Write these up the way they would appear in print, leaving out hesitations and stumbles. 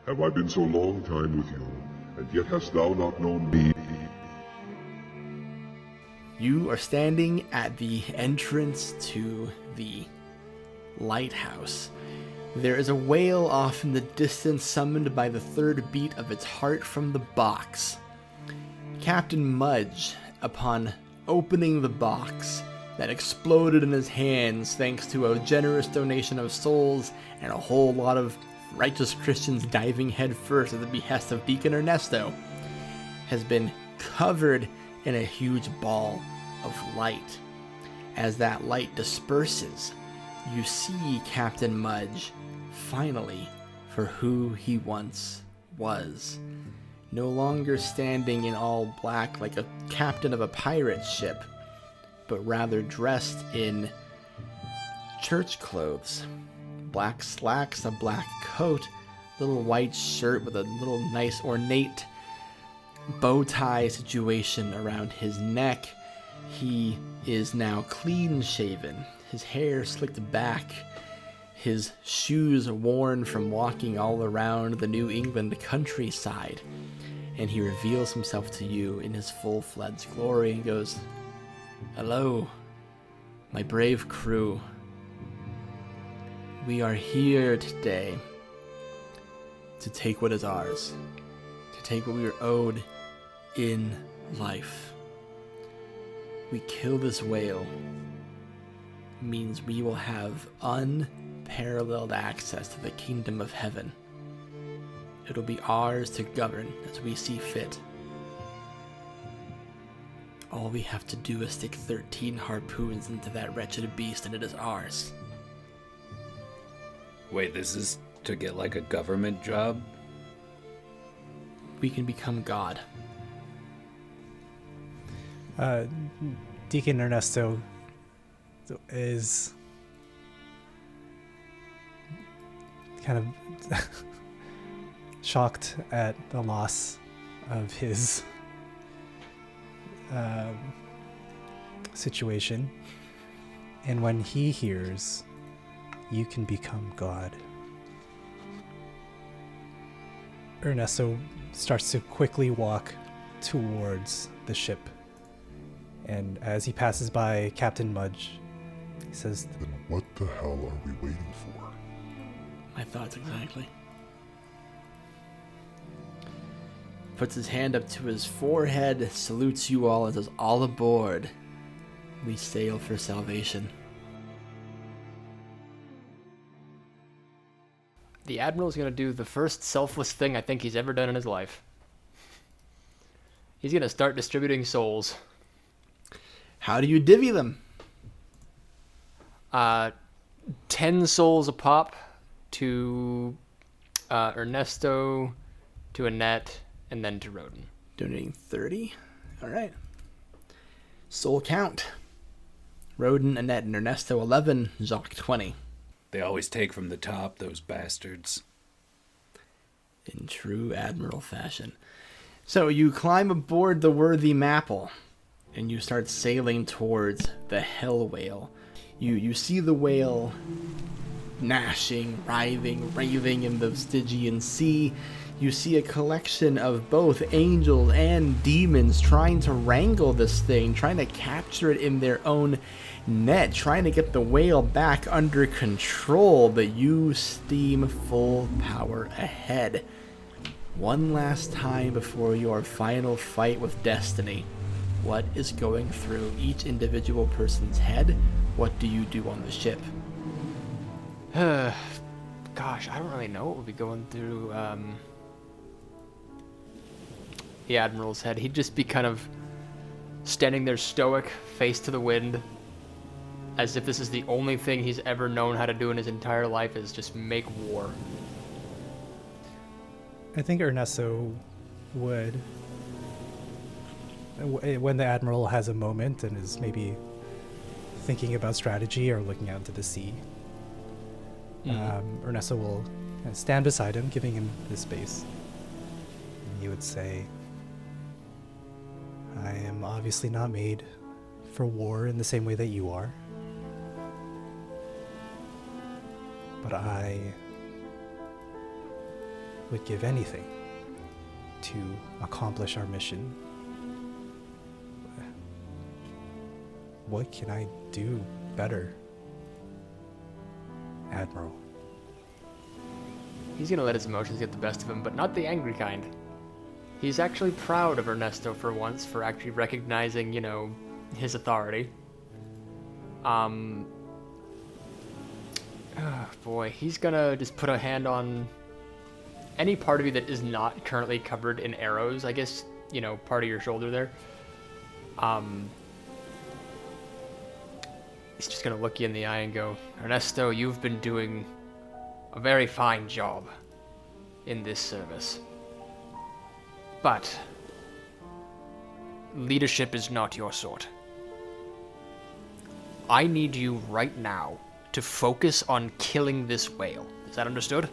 have I been so long time with you, and yet hast thou not known me? You are standing at the entrance to the lighthouse. There is a wail off in the distance, summoned by the third beat of its heart from the box. Captain Mudge, upon opening the box that exploded in his hands thanks to a generous donation of souls and a whole lot of righteous Christians diving headfirst at the behest of Deacon Ernesto, has been covered in a huge ball of light. As that light disperses, you see Captain Mudge finally for who he once was. No longer standing in all black like a captain of a pirate ship, but rather dressed in church clothes. Black slacks, a black coat, little white shirt with a little nice ornate bow tie situation around his neck. He is now clean shaven, his hair slicked back, his shoes worn from walking all around the New England countryside. And he reveals himself to you in his full-fledged glory and goes, "Hello, my brave crew. We are here today to take what is ours, to take what we are owed in life. We kill this whale means we will have unparalleled access to the kingdom of heaven. It'll be ours to govern as we see fit. All we have to do is stick 13 harpoons into that wretched beast and it is ours." Wait, this is to get like a government job? We can become God. Deacon Ernesto is kind of shocked at the loss of his situation, and when he hears you can become God, Ernesto starts to quickly walk towards the ship. And as he passes by Captain Mudge, he says, Then what the hell are we waiting for? My thoughts exactly. Puts his hand up to his forehead, salutes you all, and says, "All aboard. We sail for salvation." The Admiral's going to do the first selfless thing I think he's ever done in his life. He's going to start distributing souls. How do you divvy them? 10 souls a pop to Ernesto, to Annette, and then to Roaden. Donating 30. All right. Soul count. Roaden, Annette, and Ernesto 11. Jacques 20. They always take from the top, those bastards. In true Admiral fashion. So you climb aboard the worthy Mapple, and you start sailing towards the Hellwhale. You see the whale gnashing, writhing, raving in the Stygian sea. You see a collection of both angels and demons trying to wrangle this thing, trying to capture it in their own net, trying to get the whale back under control, but you steam full power ahead. One last time before your final fight with destiny. What is going through each individual person's head? What do you do on the ship? Gosh, I don't really know what would be going through the Admiral's head. He'd just be kind of standing there stoic, face to the wind, as if this is the only thing he's ever known how to do in his entire life, is just make war. I think Ernesto would, when the Admiral has a moment and is maybe thinking about strategy or looking out into the sea, Ernesto will stand beside him, giving him his space. And he would say, "I am obviously not made for war in the same way that you are. But I would give anything to accomplish our mission. What can I do better, Admiral? He's gonna let his emotions get the best of him, but not the angry kind. He's actually proud of Ernesto for once, for actually recognizing, his authority. Oh boy, he's gonna just put a hand on any part of you that is not currently covered in arrows. I guess, part of your shoulder there. He's just gonna look you in the eye and go, Ernesto, you've been doing a very fine job in this service. But leadership is not your sort. I need you right now to focus on killing this whale. Is that understood?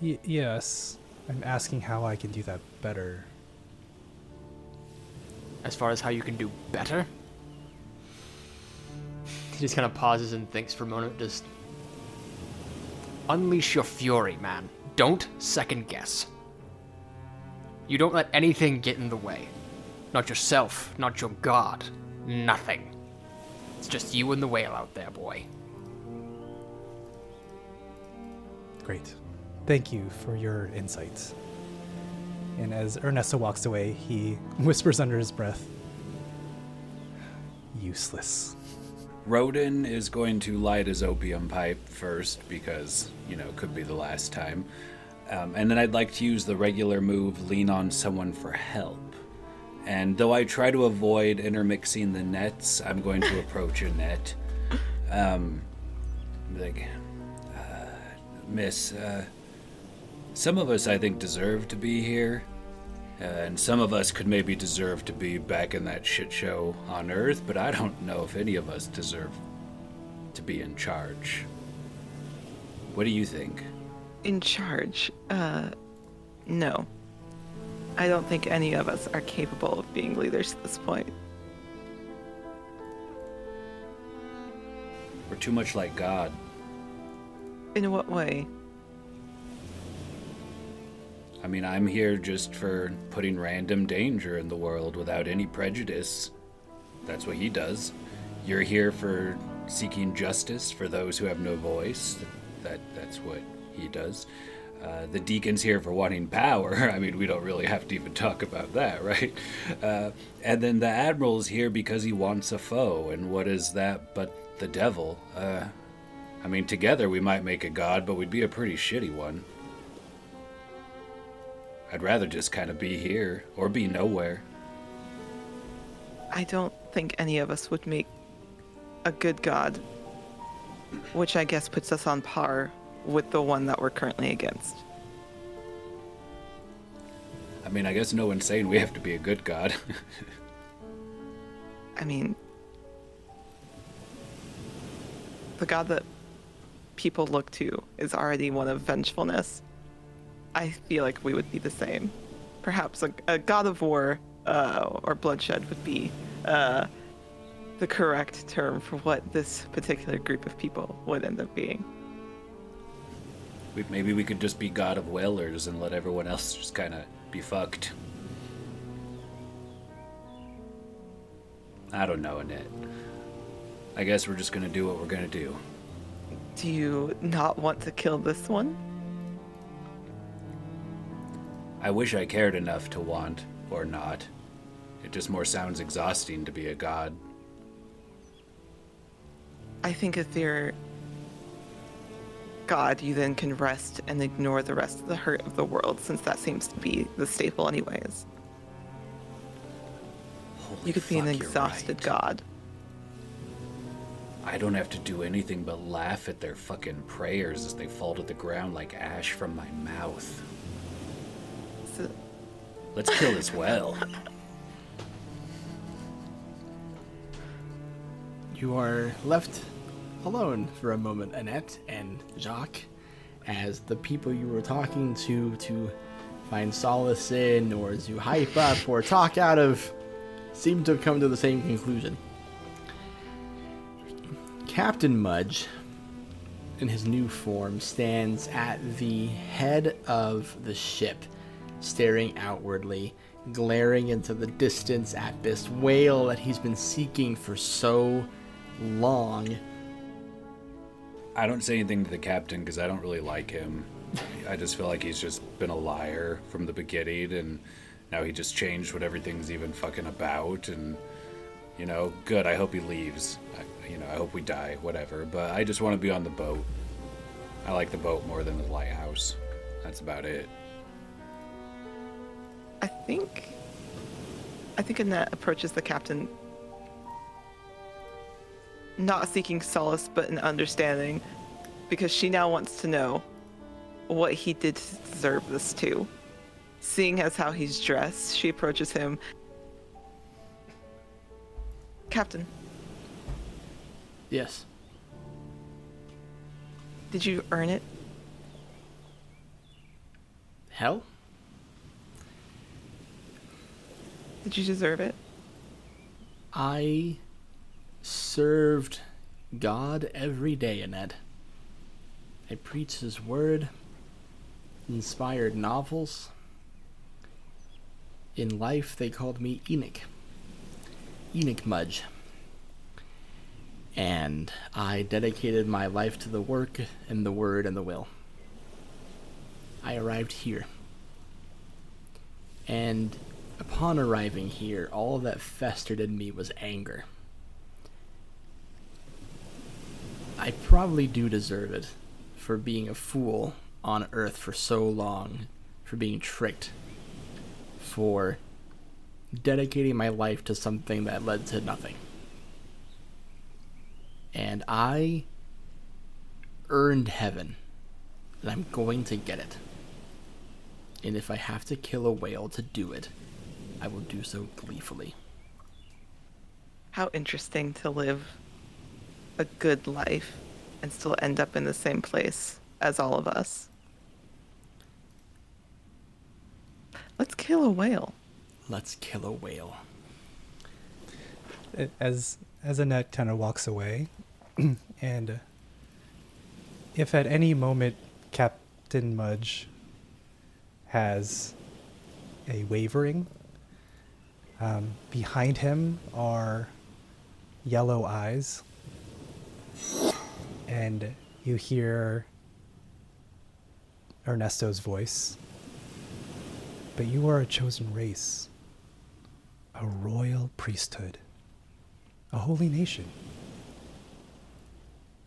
Yes. I'm asking how I can do that better. As far as how you can do better? He just kind of pauses and thinks for a moment. Just unleash your fury, man. Don't second guess. You don't let anything get in the way. Not yourself, not your god, nothing. It's just you and the whale out there, boy. Great. Thank you for your insights. And as Ernesto walks away, he whispers under his breath, useless. Roaden is going to light his opium pipe first because, could be the last time. And then I'd like to use the regular move, lean on someone for help. And though I try to avoid intermixing the nets, I'm going to approach Annette. Miss, some of us, I think, deserve to be here. And some of us could maybe deserve to be back in that shit show on Earth, but I don't know if any of us deserve to be in charge. What do you think? In charge? No. I don't think any of us are capable of being leaders at this point. We're too much like God. In what way? I mean, I'm here just for putting random danger in the world without any prejudice. That's what he does. You're here for seeking justice for those who have no voice. That's what he does. The Deacon's here for wanting power. I mean, we don't really have to even talk about that, right? And then the Admiral's here because he wants a foe. And what is that but the devil? I mean, together we might make a god, but we'd be a pretty shitty one. I'd rather just kind of be here, or be nowhere. I don't think any of us would make a good god, which I guess puts us on par with the one that we're currently against. I mean, I guess no one's saying we have to be a good god. I mean, the god that people look to is already one of vengefulness. I feel like we would be the same. Perhaps a god of war or bloodshed would be the correct term for what this particular group of people would end up being. Maybe we could just be god of whalers and let everyone else just kind of be fucked. I don't know, Annette. I guess we're just gonna do what we're gonna do. Do you not want to kill this one? I wish I cared enough to want, or not. It just more sounds exhausting to be a god. I think if you're God, you then can rest and ignore the rest of the hurt of the world, since that seems to be the staple anyways. Holy You could be an fuck, you're exhausted right. god. I don't have to do anything but laugh at their fucking prayers as they fall to the ground like ash from my mouth. So, Let's kill this whale. You are left alone for a moment, Annette and Jacques, as the people you were talking to find solace in, or to hype up, or talk out of, seem to have come to the same conclusion. Captain Mudge in his new form, stands at the head of the ship, staring outwardly, glaring into the distance at this whale that he's been seeking for so long. I don't say anything to the captain because I don't really like him. I just feel like he's just been a liar from the beginning, and now he just changed what everything's even fucking about, and, you know, good, I hope he leaves. I hope we die, whatever, but I just want to be on the boat. I like the boat more than the lighthouse. That's about it. I think Annette approaches the captain not seeking solace but an understanding, because she now wants to know what he did to deserve this too. Seeing as how he's dressed, she approaches him. Captain. Yes. Did you earn it? Hell? Did you deserve it? I served God every day, Annette. I preached his word, inspired novels. In life, they called me Enoch Mudge. And I dedicated my life to the work and the word and the will. I arrived here. And upon arriving here, all that festered in me was anger. I probably do deserve it for being a fool on Earth for so long, for being tricked, for dedicating my life to something that led to nothing. And I earned heaven, and I'm going to get it. And if I have to kill a whale to do it, I will do so gleefully. How interesting to live a good life and still end up in the same place as all of us. Let's kill a whale. Let's kill a whale. As Annette kind of walks away, and if at any moment Captain Mudge has a wavering, behind him are yellow eyes, and you hear Ernesto's voice. But you are a chosen race, a royal priesthood, a holy nation.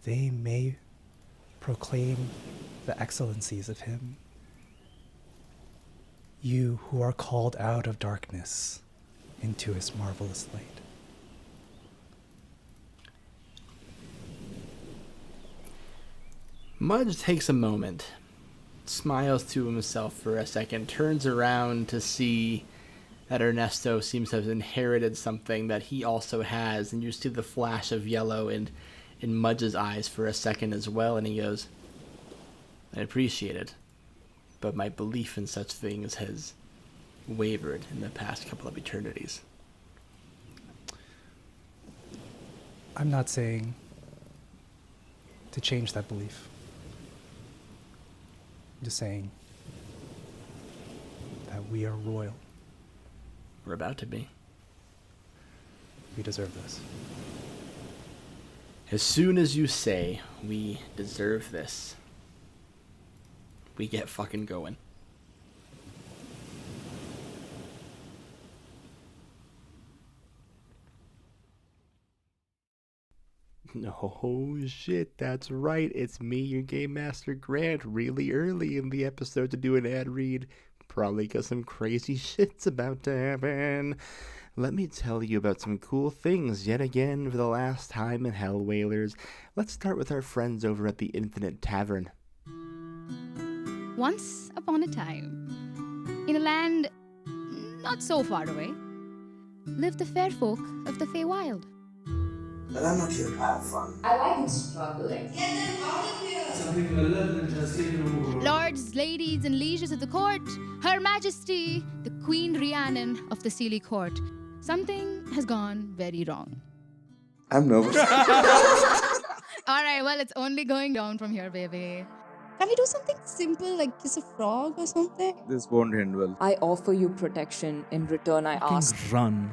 They may proclaim the excellencies of him. You who are called out of darkness into his marvelous light. Mudge takes a moment, smiles to himself for a second, turns around to see that Ernesto seems to have inherited something that he also has, and you see the flash of yellow in Mudge's eyes for a second as well, and he goes, I appreciate it, but my belief in such things has wavered in the past couple of eternities. I'm not saying to change that belief. I'm just saying that we are royal. We're about to be. We deserve this. As soon as you say we deserve this, we get fucking going. Oh shit, that's right. It's me, your Game Master Grant, really early in the episode to do an ad read. Probably because some crazy shit's about to happen. Let me tell you about some cool things yet again for the last time in Hellwhalers. Let's start with our friends over at the Infinite Tavern. Once upon a time, in a land not so far away, lived the fair folk of the Feywild. But I'm not here to have fun. I like struggling. Get them out of here! Something malevolent has taken over. Lords, ladies, and lieges of the court, Her Majesty, the Queen Rhiannon of the Sealy Court. Something has gone very wrong. I'm nervous. Alright, well, it's only going down from here, baby. Can we do something simple like kiss a frog or something? This won't end well. I offer you protection. In return, I ask. Run.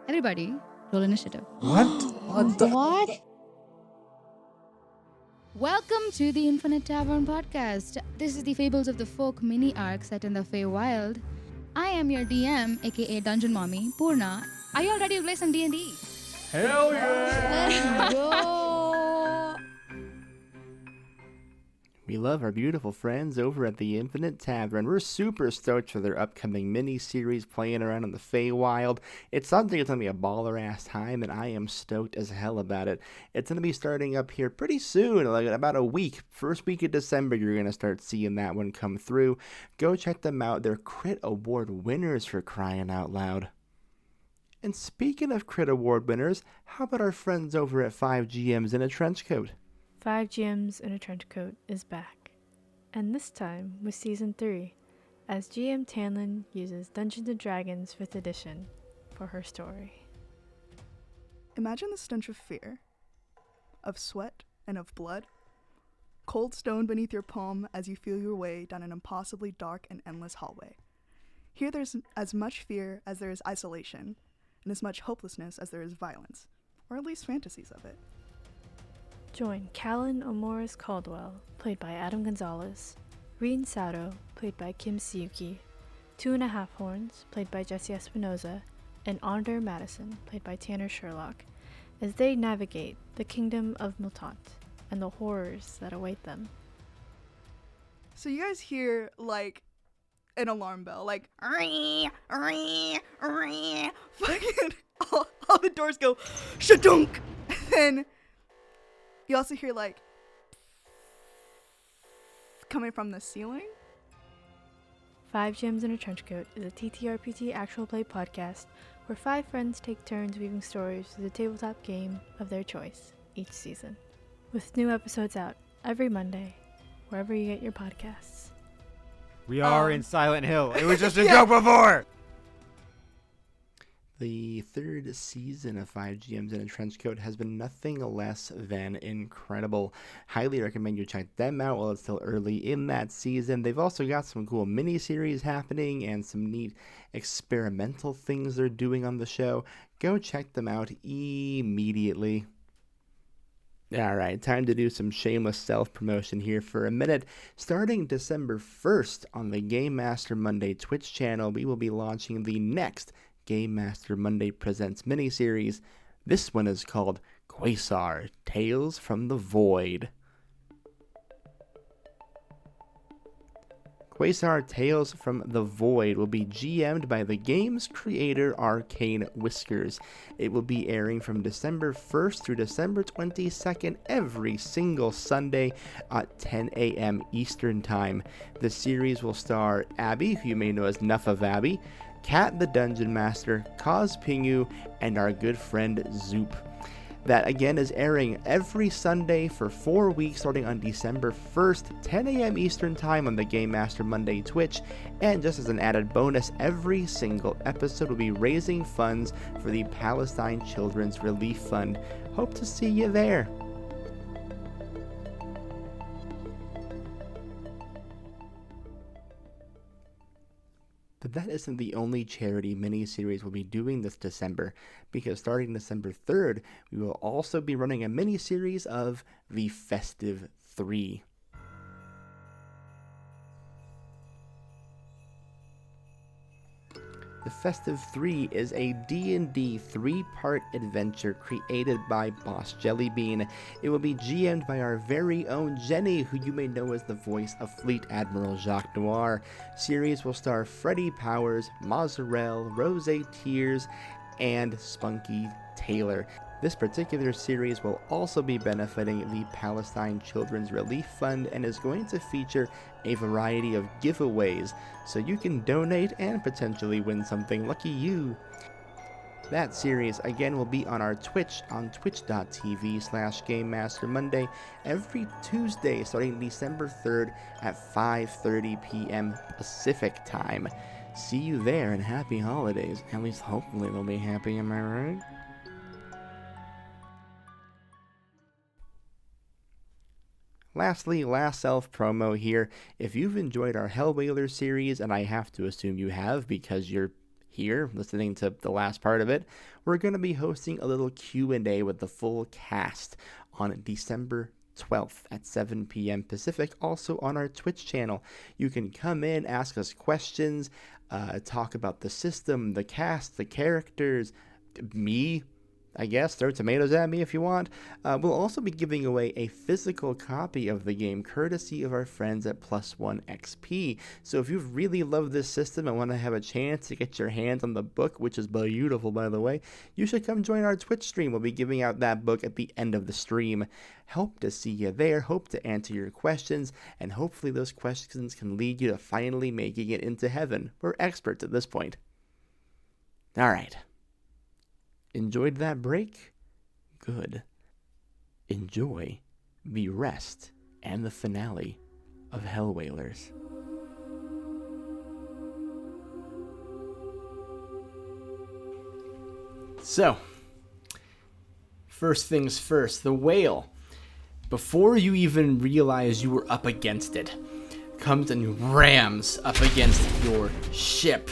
Everybody, roll initiative. What? Welcome to the Infinite Tavern podcast. This is the Fables of the Folk mini arc set in the Feywild. I am your DM, aka Dungeon Mommy, Purna. Are you all ready to play some D&D? Hell yeah! Let's go. We love our beautiful friends over at the Infinite Tavern. We're super stoked for their upcoming mini-series playing around in the Feywild. It's something that's going to be a baller-ass time, and I am stoked as hell about it. It's going to be starting up here pretty soon, like about a week. First week of December, you're going to start seeing that one come through. Go check them out. They're Crit Award winners, for crying out loud. And speaking of Crit Award winners, how about our friends over at 5 GMs in a Trench Coat? 5 GMs in a Trench Coat is back, and this time with Season 3, as GM Tanlin uses Dungeons & Dragons 5th edition for her story. Imagine the stench of fear, of sweat and of blood, cold stone beneath your palm as you feel your way down an impossibly dark and endless hallway. Here there's as much fear as there is isolation, and as much hopelessness as there is violence, or at least fantasies of it. Join Callan Omoris Caldwell, played by Adam Gonzalez, Reen Sato, played by Kim Siyuki, 2.5 Horns, played by Jesse Espinoza, and Onder Madison, played by Tanner Sherlock, as they navigate the kingdom of Miltant and the horrors that await them. So you guys hear, like, an alarm bell, like, fucking, all the doors go, shadunk, and then you also hear, like, coming from the ceiling. 5 Gems in a Trench Coat is a TTRPG actual play podcast where 5 friends take turns weaving stories through the tabletop game of their choice each season, with new episodes out every Monday, wherever you get your podcasts. We are in Silent Hill. It was just a joke before! The third season of 5 GMs in a Trench Coat has been nothing less than incredible. Highly recommend you check them out while it's still early in that season. They've also got some cool mini-series happening and some neat experimental things they're doing on the show. Go check them out immediately. Alright, time to do some shameless self-promotion here for a minute. Starting December 1st on the Game Master Monday Twitch channel, we will be launching the next Game Master Monday Presents miniseries. This one is called Quasar, Tales from the Void. Quasar Tales from the Void will be GM'd by the game's creator, Arcane Whiskers. It will be airing from December 1st through December 22nd every single Sunday at 10 a.m. Eastern Time. The series will star Abby, who you may know as Nuff of Abby, Kat the Dungeon Master, Kaz Pingu, and our good friend Zoop. That again is airing every Sunday for 4 weeks starting on December 1st, 10 a.m. Eastern Time on the Game Master Monday Twitch. And just as an added bonus, every single episode will be raising funds for the Palestine Children's Relief Fund. Hope to see you there. But that isn't the only charity mini-series we'll be doing this December, because starting December 3rd, we will also be running a mini-series of The Festive 3. The Festive 3 is a D&D 3-part adventure created by Boss Jellybean. It will be GM'd by our very own Jenny, who you may know as the voice of Fleet Admiral Jacques Noir. Series will star Freddie Powers, Mozzarella, Rose Tears, and Spunky Taylor. This particular series will also be benefiting the Palestine Children's Relief Fund and is going to feature a variety of giveaways, so you can donate and potentially win something. Lucky you! That series again will be on our Twitch on twitch.tv/GameMasterMonday every Tuesday starting December 3rd at 5:30 p.m. Pacific Time. See you there and happy holidays. At least hopefully they'll be happy, am I right? Lastly, last self-promo here. If you've enjoyed our Hellwhalers series, and I have to assume you have because you're here listening to the last part of it, we're going to be hosting a little Q&A with the full cast on December 12th at 7 p.m. Pacific, also on our Twitch channel. You can come in, ask us questions, talk about the system, the cast, the characters, me, I guess. Throw tomatoes at me if you want. We'll also be giving away a physical copy of the game courtesy of our friends at Plus One XP. So if you really love this system and want to have a chance to get your hands on the book, which is beautiful by the way, you should come join our Twitch stream. We'll be giving out that book at the end of the stream. Hope to see you there. Hope to answer your questions, and hopefully those questions can lead you to finally making it into heaven. We're experts at this point. All right. Enjoyed that break? Good. Enjoy the rest and the finale of Hellwhalers. So, first things first, the whale, before you even realize you were up against it, comes and rams up against your ship.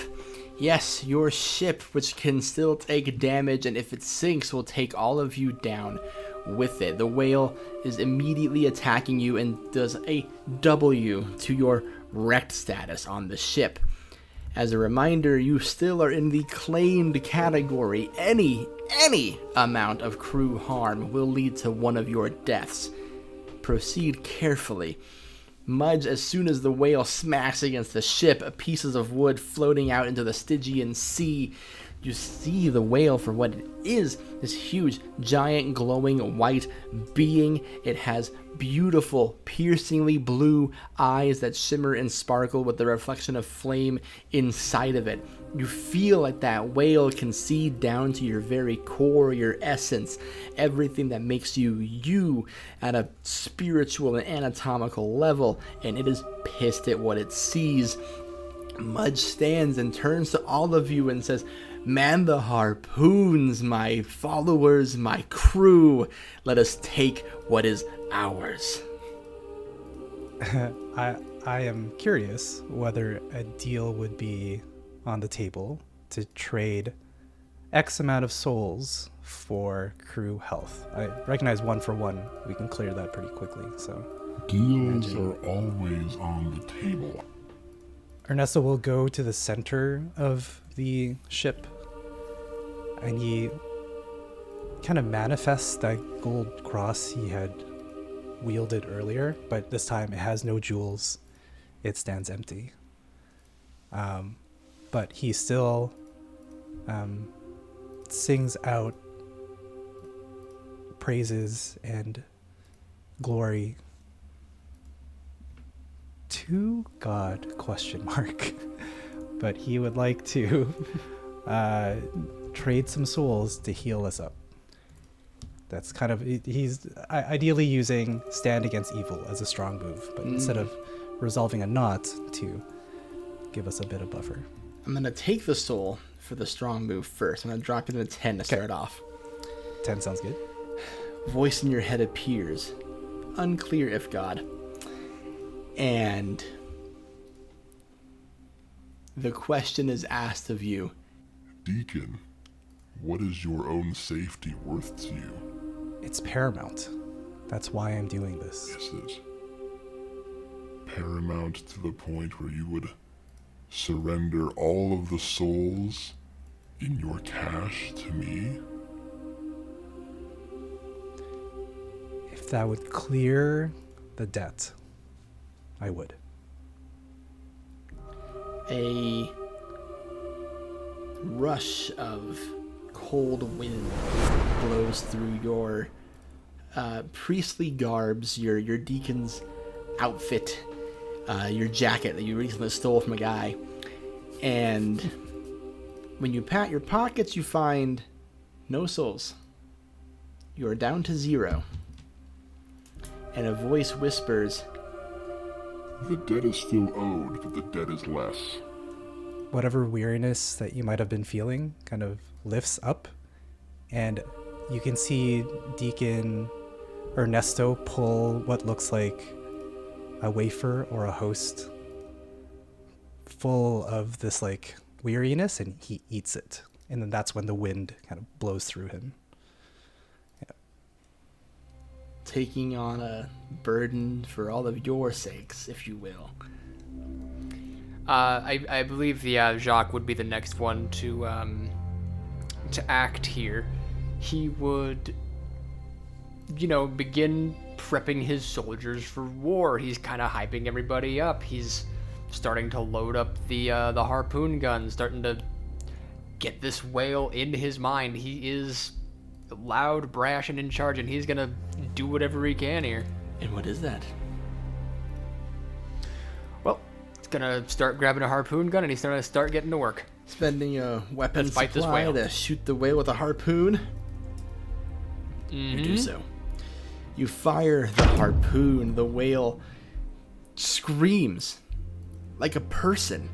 Yes, your ship, which can still take damage, and if it sinks, will take all of you down with it. The whale is immediately attacking you and does a W to your wrecked status on the ship. As a reminder, you still are in the claimed category. Any amount of crew harm will lead to one of your deaths. Proceed carefully. Mudge, as soon as the whale smacks against the ship, pieces of wood floating out into the Stygian Sea. You see the whale for what it is, this huge, giant, glowing white being. It has beautiful, piercingly blue eyes that shimmer and sparkle with the reflection of flame inside of it. You feel like that whale can see down to your very core, your essence, everything that makes you you at a spiritual and anatomical level, and it is pissed at what it sees. Mudge stands and turns to all of you and says, "Man the harpoons, my followers, my crew. Let us take what is ours." I am curious whether a deal would be on the table to trade X amount of souls for crew health. I recognize 1 for 1. We can clear that pretty quickly. So deals are always on the table. Ernesto will go to the center of the ship, and he kind of manifests that gold cross he had wielded earlier, but this time it has no jewels. It stands empty. But he still sings out praises and glory to God, ? But he would like to trade some souls to heal us up. That's kind of, he's ideally using stand against evil as a strong move, but instead of resolving a knot, to give us a bit of buffer. I'm going to take the soul for the strong move first. I'm going to drop it in a 10 to start off. 10 sounds good. Voice in your head appears. Unclear if God. And the question is asked of you. Deacon, what is your own safety worth to you? It's paramount. That's why I'm doing this. Yes, it is. Paramount to the point where you would surrender all of the souls in your cache to me? If that would clear the debt, I would. A rush of cold wind blows through your priestly garbs, your deacon's outfit, your jacket that you recently stole from a guy. And when you pat your pockets, you find no souls. You are down to 0. And a voice whispers, "The debt is still owed, but the debt is less." Whatever weariness that you might have been feeling kind of lifts up, and you can see Deacon Ernesto pull what looks like a wafer or a host full of this like weariness, and he eats it. And then that's when the wind kind of blows through him. Yeah. Taking on a burden for all of your sakes, if you will. I believe Jacques would be the next one to act here. He would, begin prepping his soldiers for war. He's kind of hyping everybody up. He's starting to load up the harpoon gun, starting to get this whale into his mind. He is loud, brash, and in charge, and he's gonna do whatever he can here. And what is that? Well, he's gonna start grabbing a harpoon gun, and he's gonna start getting to work. Spending a weapon Let's fight this supply whale. to shoot the whale with a harpoon. Mm-hmm. You do so. You fire the harpoon. The whale screams like a person.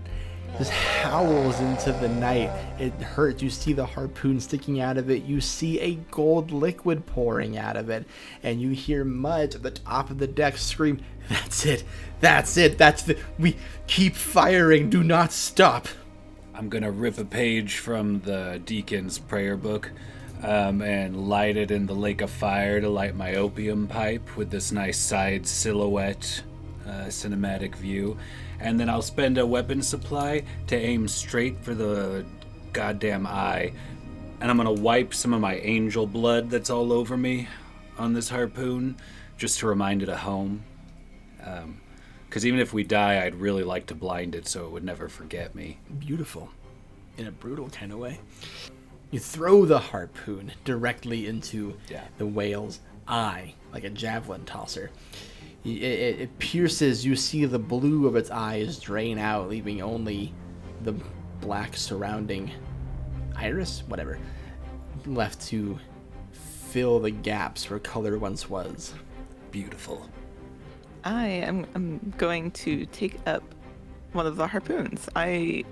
Just howls into the night. It hurts. You see the harpoon sticking out of it. You see a gold liquid pouring out of it. And you hear Mudge at the top of the deck scream, "That's it. That's it. We keep firing. Do not stop." I'm gonna rip a page from the Deacon's prayer book and light it in the lake of fire to light my opium pipe with this nice side silhouette cinematic view. And then I'll spend a weapon supply to aim straight for the goddamn eye. And I'm gonna wipe some of my angel blood that's all over me on this harpoon just to remind it of home. Because even if we die, I'd really like to blind it so it would never forget me. Beautiful. In a brutal kind of way. You throw the harpoon directly into the whale's eye, like a javelin tosser. It pierces. You see the blue of its eyes drain out, leaving only the black surrounding iris, whatever, left to fill the gaps where color once was. Beautiful. I am going to take up one of the harpoons. I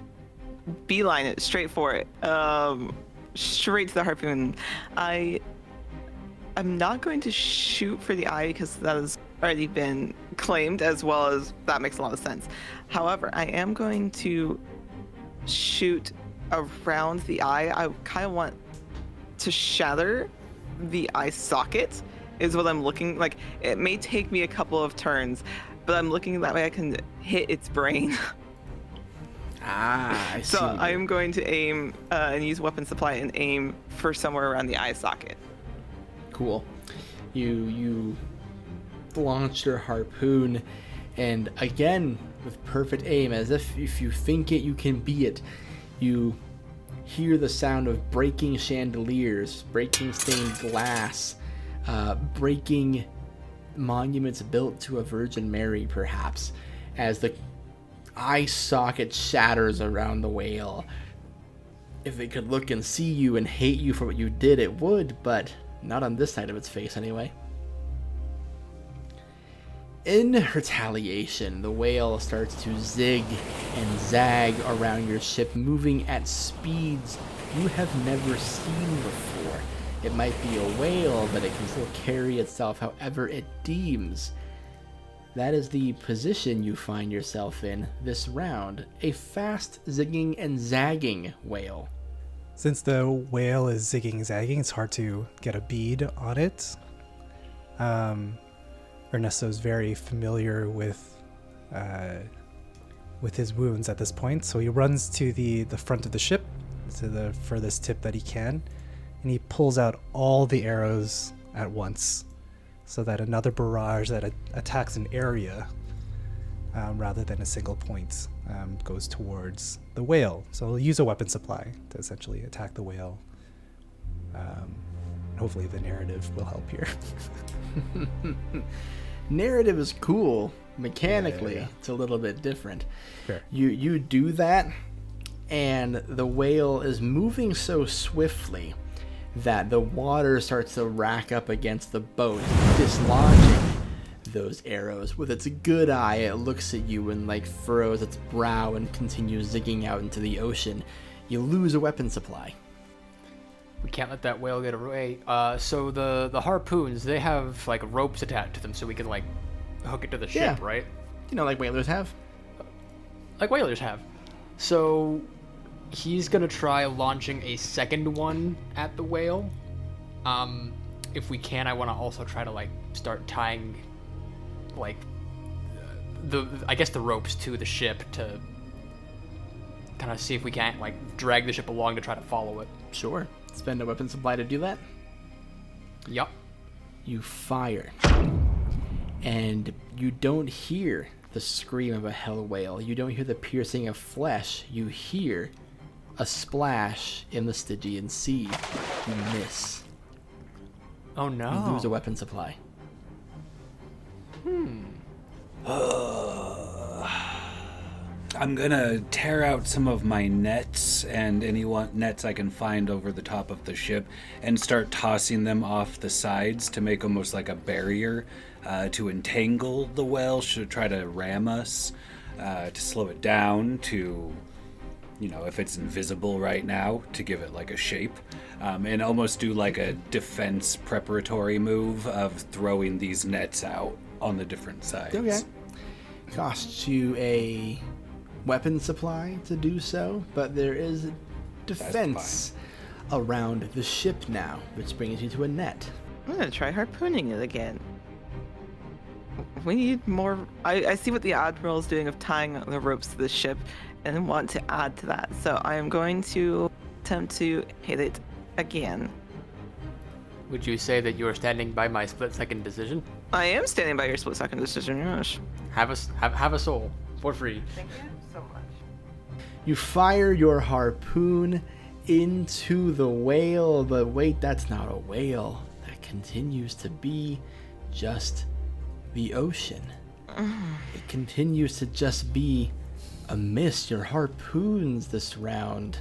beeline it straight for it, straight to the harpoon. I'm not going to shoot for the eye because that has already been claimed, as well as that makes a lot of sense. However, I am going to shoot around the eye. I kind of want to shatter the eye socket is what I'm looking like. It may take me a couple of turns, but I'm looking that way I can hit its brain. I see. So I'm going to aim and use weapon supply and aim for somewhere around the eye socket. Cool. You launch your harpoon, and again with perfect aim, as if you think it, you can be it. You hear the sound of breaking chandeliers, breaking stained glass, breaking monuments built to a Virgin Mary, perhaps, as the eye socket shatters around the whale. If it could look and see you and hate you for what you did, it would, but not on this side of its face anyway. In retaliation, the whale starts to zig and zag around your ship, moving at speeds you have never seen before. It might be a whale, but it can still carry itself however it deems. That is the position you find yourself in this round, a fast zigging and zagging whale. Since the whale is zigging and zagging, it's hard to get a bead on it. Ernesto's very familiar with his wounds at this point, so he runs to the front of the ship, to the furthest tip that he can, and he pulls out all the arrows at once, so that another barrage that attacks an area rather than a single point goes towards the whale. So he'll use a weapon supply to essentially attack the whale. Hopefully the narrative will help here. Narrative is cool. Mechanically, Yeah. It's a little bit different. Fair. You do that, and the whale is moving so swiftly that the water starts to rack up against the boat, dislodging those arrows. With its good eye, it looks at you and furrows its brow and continues zigging out into the ocean. You lose a weapon supply. We can't let that whale get away. So the harpoons, they have like ropes attached to them, so we can like hook it to the ship, Yeah. right? You know, like whalers have. Like whalers have. So he's gonna try launching a second one at the whale. If we can, I want to also try to like start tying, like, I guess the ropes to the ship to kind of see if we can't like drag the ship along to try to follow it. Sure. Spend a weapon supply to do that. Yup. You fire. And you don't hear the scream of a hell whale. You don't hear the piercing of flesh. You hear a splash in the Stygian Sea. You miss. Oh no. You lose a weapon supply. I'm gonna tear out some of my nets and any nets I can find over the top of the ship and start tossing them off the sides to make almost like a barrier to entangle the whale should try to ram us, to slow it down, to, you know, if it's invisible right now, to give it like a shape, and almost do like a defense preparatory move of throwing these nets out on the different sides. Okay. Costs you a weapon supply to do so, but there is defense around the ship now, which brings you to a net. I'm gonna try harpooning it again. We need more. I see what the Admiral is doing of tying the ropes to the ship and want to add to that. So I am going to attempt to hit it again. Would you say that you are standing by my split-second decision? I am standing by your split-second decision, yes. Have a soul for free. Thank you so much. You fire your harpoon into the whale, but wait, that's not a whale. That continues to be just the ocean. It continues to just be a miss. Your harpoons this round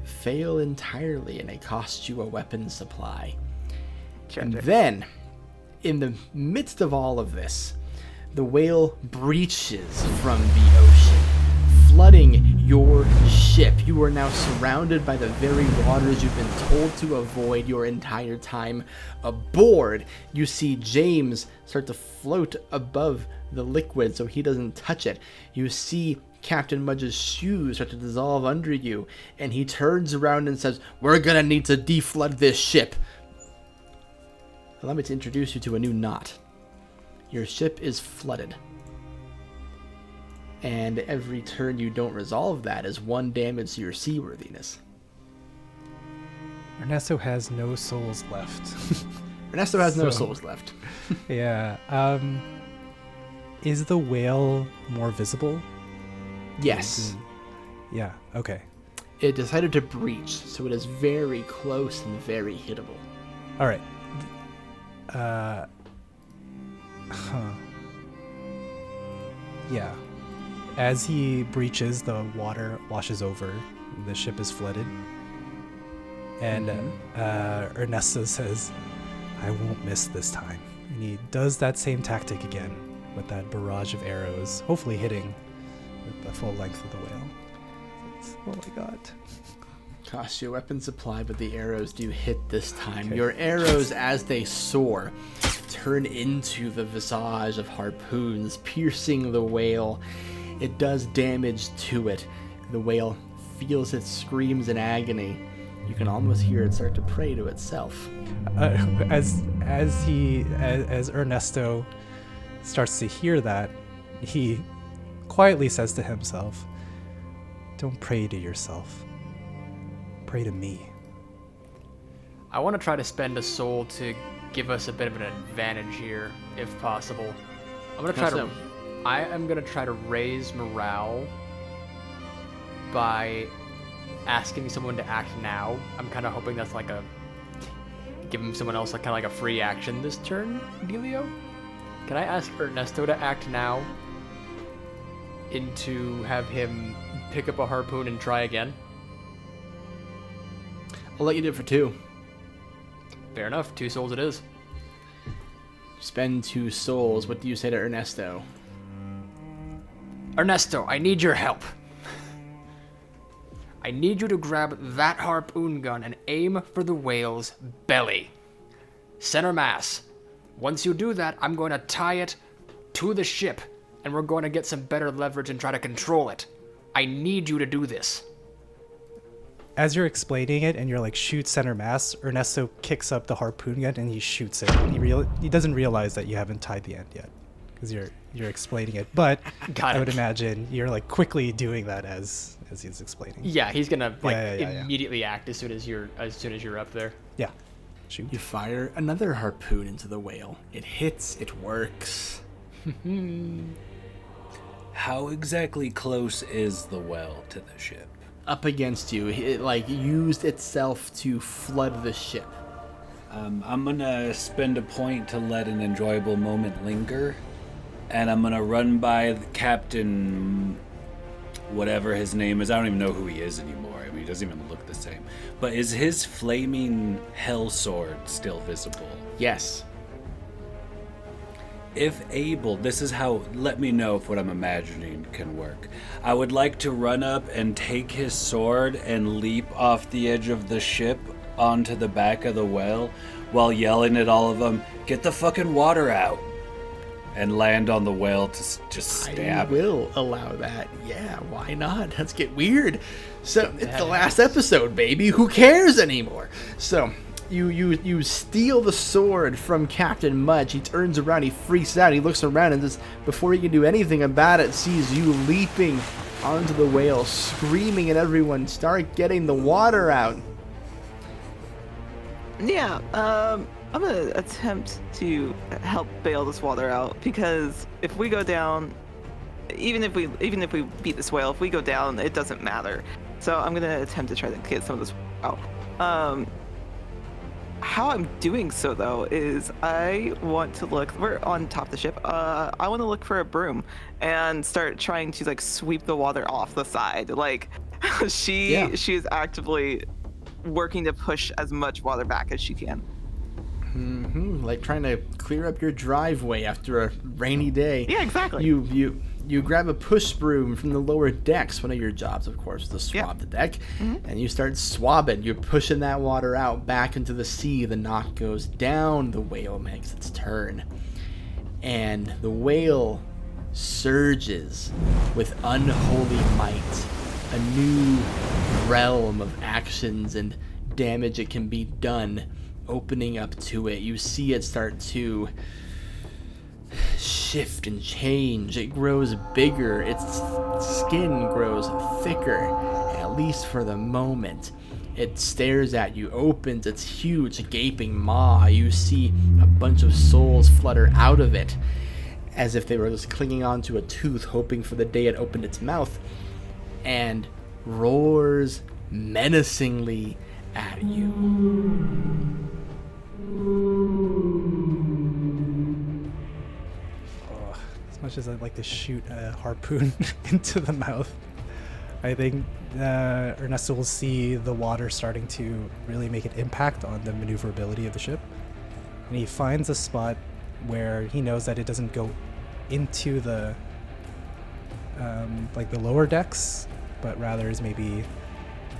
fail entirely, and it costs you a weapon supply. And then, in the midst of all of this, the whale breaches from the ocean, flooding your ship. You are now surrounded by the very waters you've been told to avoid your entire time aboard. You see James start to float above the liquid so he doesn't touch it. You see Captain Mudge's shoes start to dissolve under you, and he turns around and says, "We're gonna need to deflood this ship." Allow me to introduce you to a new knot. Your ship is flooded. And every turn you don't resolve that is 1 damage to your seaworthiness. Ernesto has no souls left. Ernesto has no souls left. Yeah. Is the whale more visible? Yes. Yeah, okay. It decided to breach, so it is very close and very hittable. All right. Yeah. As he breaches, the water washes over. The ship is flooded. And Ernesto says, "I won't miss this time." And he does that same tactic again with that barrage of arrows, hopefully hitting with the full length of the whale. Oh my god. Costs you a weapon supply, but the arrows do hit this time. Okay. Your arrows, as they soar, turn into the visage of harpoons, piercing the whale. It does damage to it. The whale feels its screams in agony. You can almost hear it start to pray to itself. As Ernesto starts to hear that, he quietly says to himself, "Don't pray to yourself. Pray to me." I want to try to spend a soul to give us a bit of an advantage here, if possible. I am gonna try to raise morale by asking someone to act now. I'm kind of hoping that's like giving someone else kind of like a free action this turn, dealio. Can I ask Ernesto to act now? To have him pick up a harpoon and try again? I'll let you do it for 2. Fair enough. 2 souls it is. Spend 2 souls. What do you say to Ernesto? Ernesto, I need your help. I need you to grab that harpoon gun and aim for the whale's belly. Center mass. Once you do that, I'm going to tie it to the ship, and we're going to get some better leverage and try to control it. I need you to do this. As you're explaining it and you're like, shoot center mass, Ernesto kicks up the harpoon gun and he shoots it. And he doesn't realize that you haven't tied the end yet because you're explaining it. But I would imagine you're like quickly doing that as he's explaining. Yeah, he's gonna immediately act as soon as you're up there. Yeah. Shoot. You fire another harpoon into the whale. It hits. It works. How exactly close is the well to the ship? Up against you. It like used itself to flood the ship. I'm gonna spend a point to let an enjoyable moment linger, and I'm gonna run by the captain, whatever his name is. I don't even know who he is anymore. I mean, he doesn't even look the same. But is his flaming hell sword still visible? Yes. If able, this is how, let me know if what I'm imagining can work. I would like to run up and take his sword and leap off the edge of the ship onto the back of the well while yelling at all of them, get the fucking water out, and land on the whale to just stab. I will allow that. Yeah, why not? Let's get weird. So, it's the last episode, baby. Who cares anymore? So, you steal the sword from Captain Mudge. He turns around, he freaks out, he looks around, and just before he can do anything about it, sees you leaping onto the whale, screaming at everyone, start getting the water out. Yeah, I'm gonna attempt to help bail this water out, because if we go down, even if we beat this whale, if we go down, it doesn't matter. So I'm gonna attempt to try to get some of this out. How I'm doing so, though, is I want to look, we're on top of the ship, I want to look for a broom and start trying to, like, sweep the water off the side. Like, she is actively working to push as much water back as she can. Like trying to clear up your driveway after a rainy day. Yeah, exactly. You grab a push broom from the lower decks. One of your jobs, of course, is to swab the deck. And you start swabbing. You're pushing that water out back into the sea. The knot goes down. The whale makes its turn. And the whale surges with unholy might. A new realm of actions and damage it can be done opening up to it. You see it start to shift and change. It grows bigger. Its skin grows thicker, at least for the moment. It stares at you, opens its huge gaping maw. You see a bunch of souls flutter out of it, as if they were just clinging onto a tooth, hoping for the day it opened its mouth, and roars menacingly at you. As much as I'd like to shoot a harpoon into the mouth, I think Ernesto will see the water starting to really make an impact on the maneuverability of the ship. And he finds a spot where he knows that it doesn't go into the like the lower decks, but rather is maybe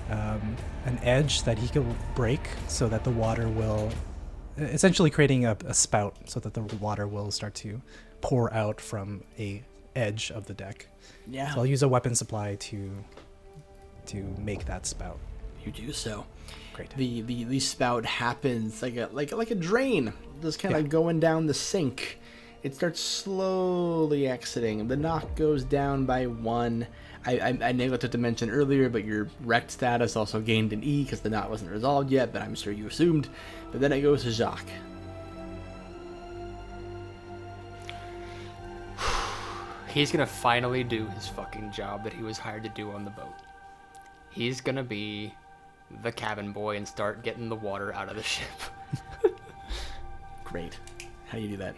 an edge that he can break so that the water will, essentially creating a spout so that the water will start to pour out from a edge of the deck. Yeah. So I'll use a weapon supply to make that spout. You do so. Great. The spout happens like a drain, just kind of going down the sink. It starts slowly exiting. The knock goes down by 1. I neglected to mention earlier, but your wrecked status also gained an E because the knot wasn't resolved yet, but I'm sure you assumed. But then it goes to Jacques. He's gonna finally do his fucking job that he was hired to do on the boat. He's gonna be the cabin boy and start getting the water out of the ship. Great. How do you do that?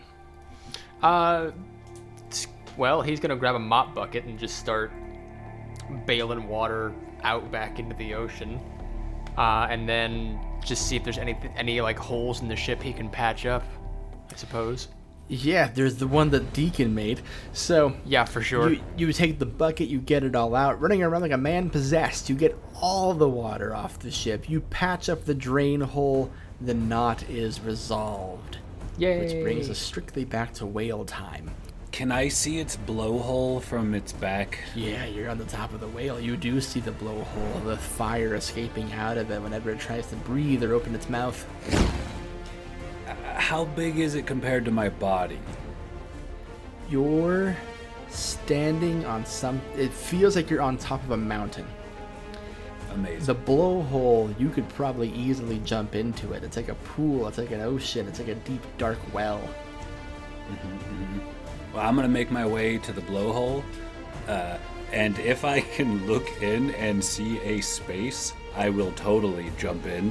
Well, he's gonna grab a mop bucket and just start bailing water out back into the ocean, and then just see if there's any like holes in the ship he can patch up, I suppose. Yeah, there's the one that Deacon made. So yeah, for sure. You take the bucket, you get it all out, running around like a man possessed. You get all the water off the ship. You patch up the drain hole. The knot is resolved. Yay! Which brings us strictly back to whale time. Can I see its blowhole from its back? Yeah, you're on the top of the whale. You do see the blowhole, the fire escaping out of it whenever it tries to breathe or open its mouth. How big is it compared to my body? You're standing on it feels like you're on top of a mountain. Amazing. The blowhole, you could probably easily jump into it. It's like a pool, it's like an ocean, it's like a deep, dark well. Well, I'm gonna make my way to the blowhole, and if I can look in and see a space, I will totally jump in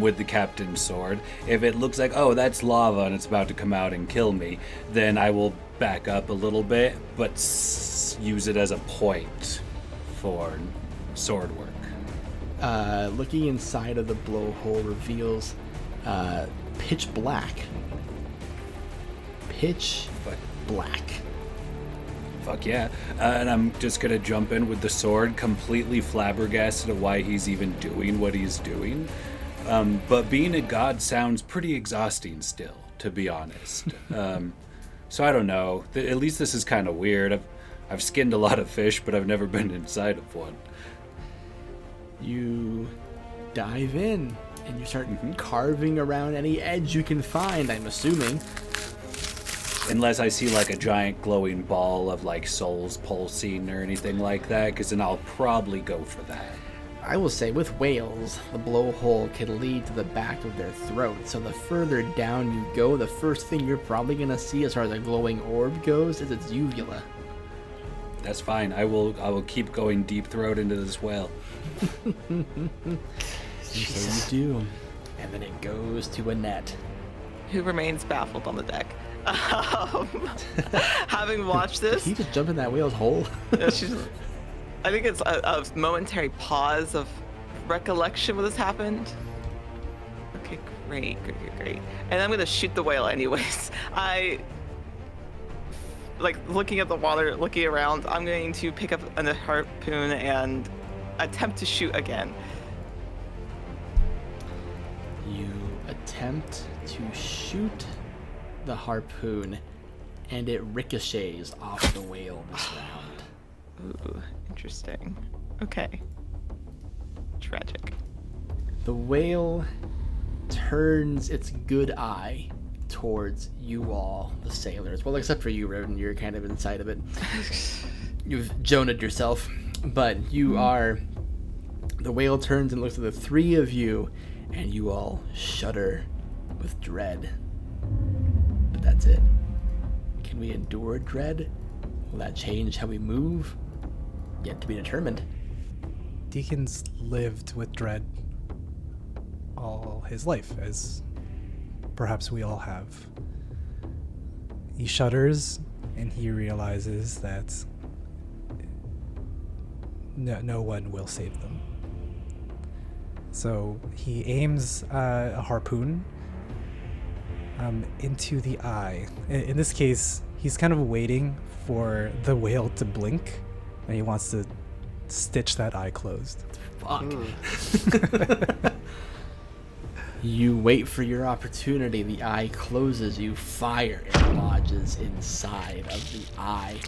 with the captain's sword. If it looks like, oh, that's lava and it's about to come out and kill me, then I will back up a little bit, but use it as a point for sword work. Looking inside of the blowhole reveals pitch black. Pitch black. Fuck yeah. And I'm just gonna jump in with the sword, completely flabbergasted at why he's even doing what he's doing. But being a god sounds pretty exhausting still, to be honest. So I don't know. At least this is kind of weird. I've skinned a lot of fish, but I've never been inside of one. You dive in and you start carving around any edge you can find, I'm assuming. Unless I see like a giant glowing ball of like souls pulsing or anything like that, because then I'll probably go for that. I will say with whales, the blowhole can lead to the back of their throat. So the further down you go, the first thing you're probably going to see as far as a glowing orb goes is its uvula. That's fine. I will keep going deep throat into this whale. So you do. And then it goes to Annette, who remains baffled on the deck. Having watched this, did he just jump in that whale's hole? I think it's a momentary pause of recollection what has happened. Okay, great. And I'm gonna shoot the whale anyways. I like looking at the water, looking around. I'm going to pick up a harpoon and attempt to shoot again. You attempt to shoot the harpoon, and it ricochets off the whale this round. Ooh, interesting. Okay. Tragic. The whale turns its good eye towards you all, the sailors. Well, except for you, Roaden, you're kind of inside of it. You've Jonah'd yourself, but you are... The whale turns and looks at the three of you, and you all shudder with dread. But that's it. Can we endure dread? Will that change how we move? Yet to be determined. Deacon's lived with dread all his life, as perhaps we all have. He shudders, and he realizes that no one will save them. So he aims a harpoon into the eye. In this case, he's kind of waiting for the whale to blink, and he wants to stitch that eye closed. Fuck. You wait for your opportunity. The eye closes. You fire. It lodges inside of the eye,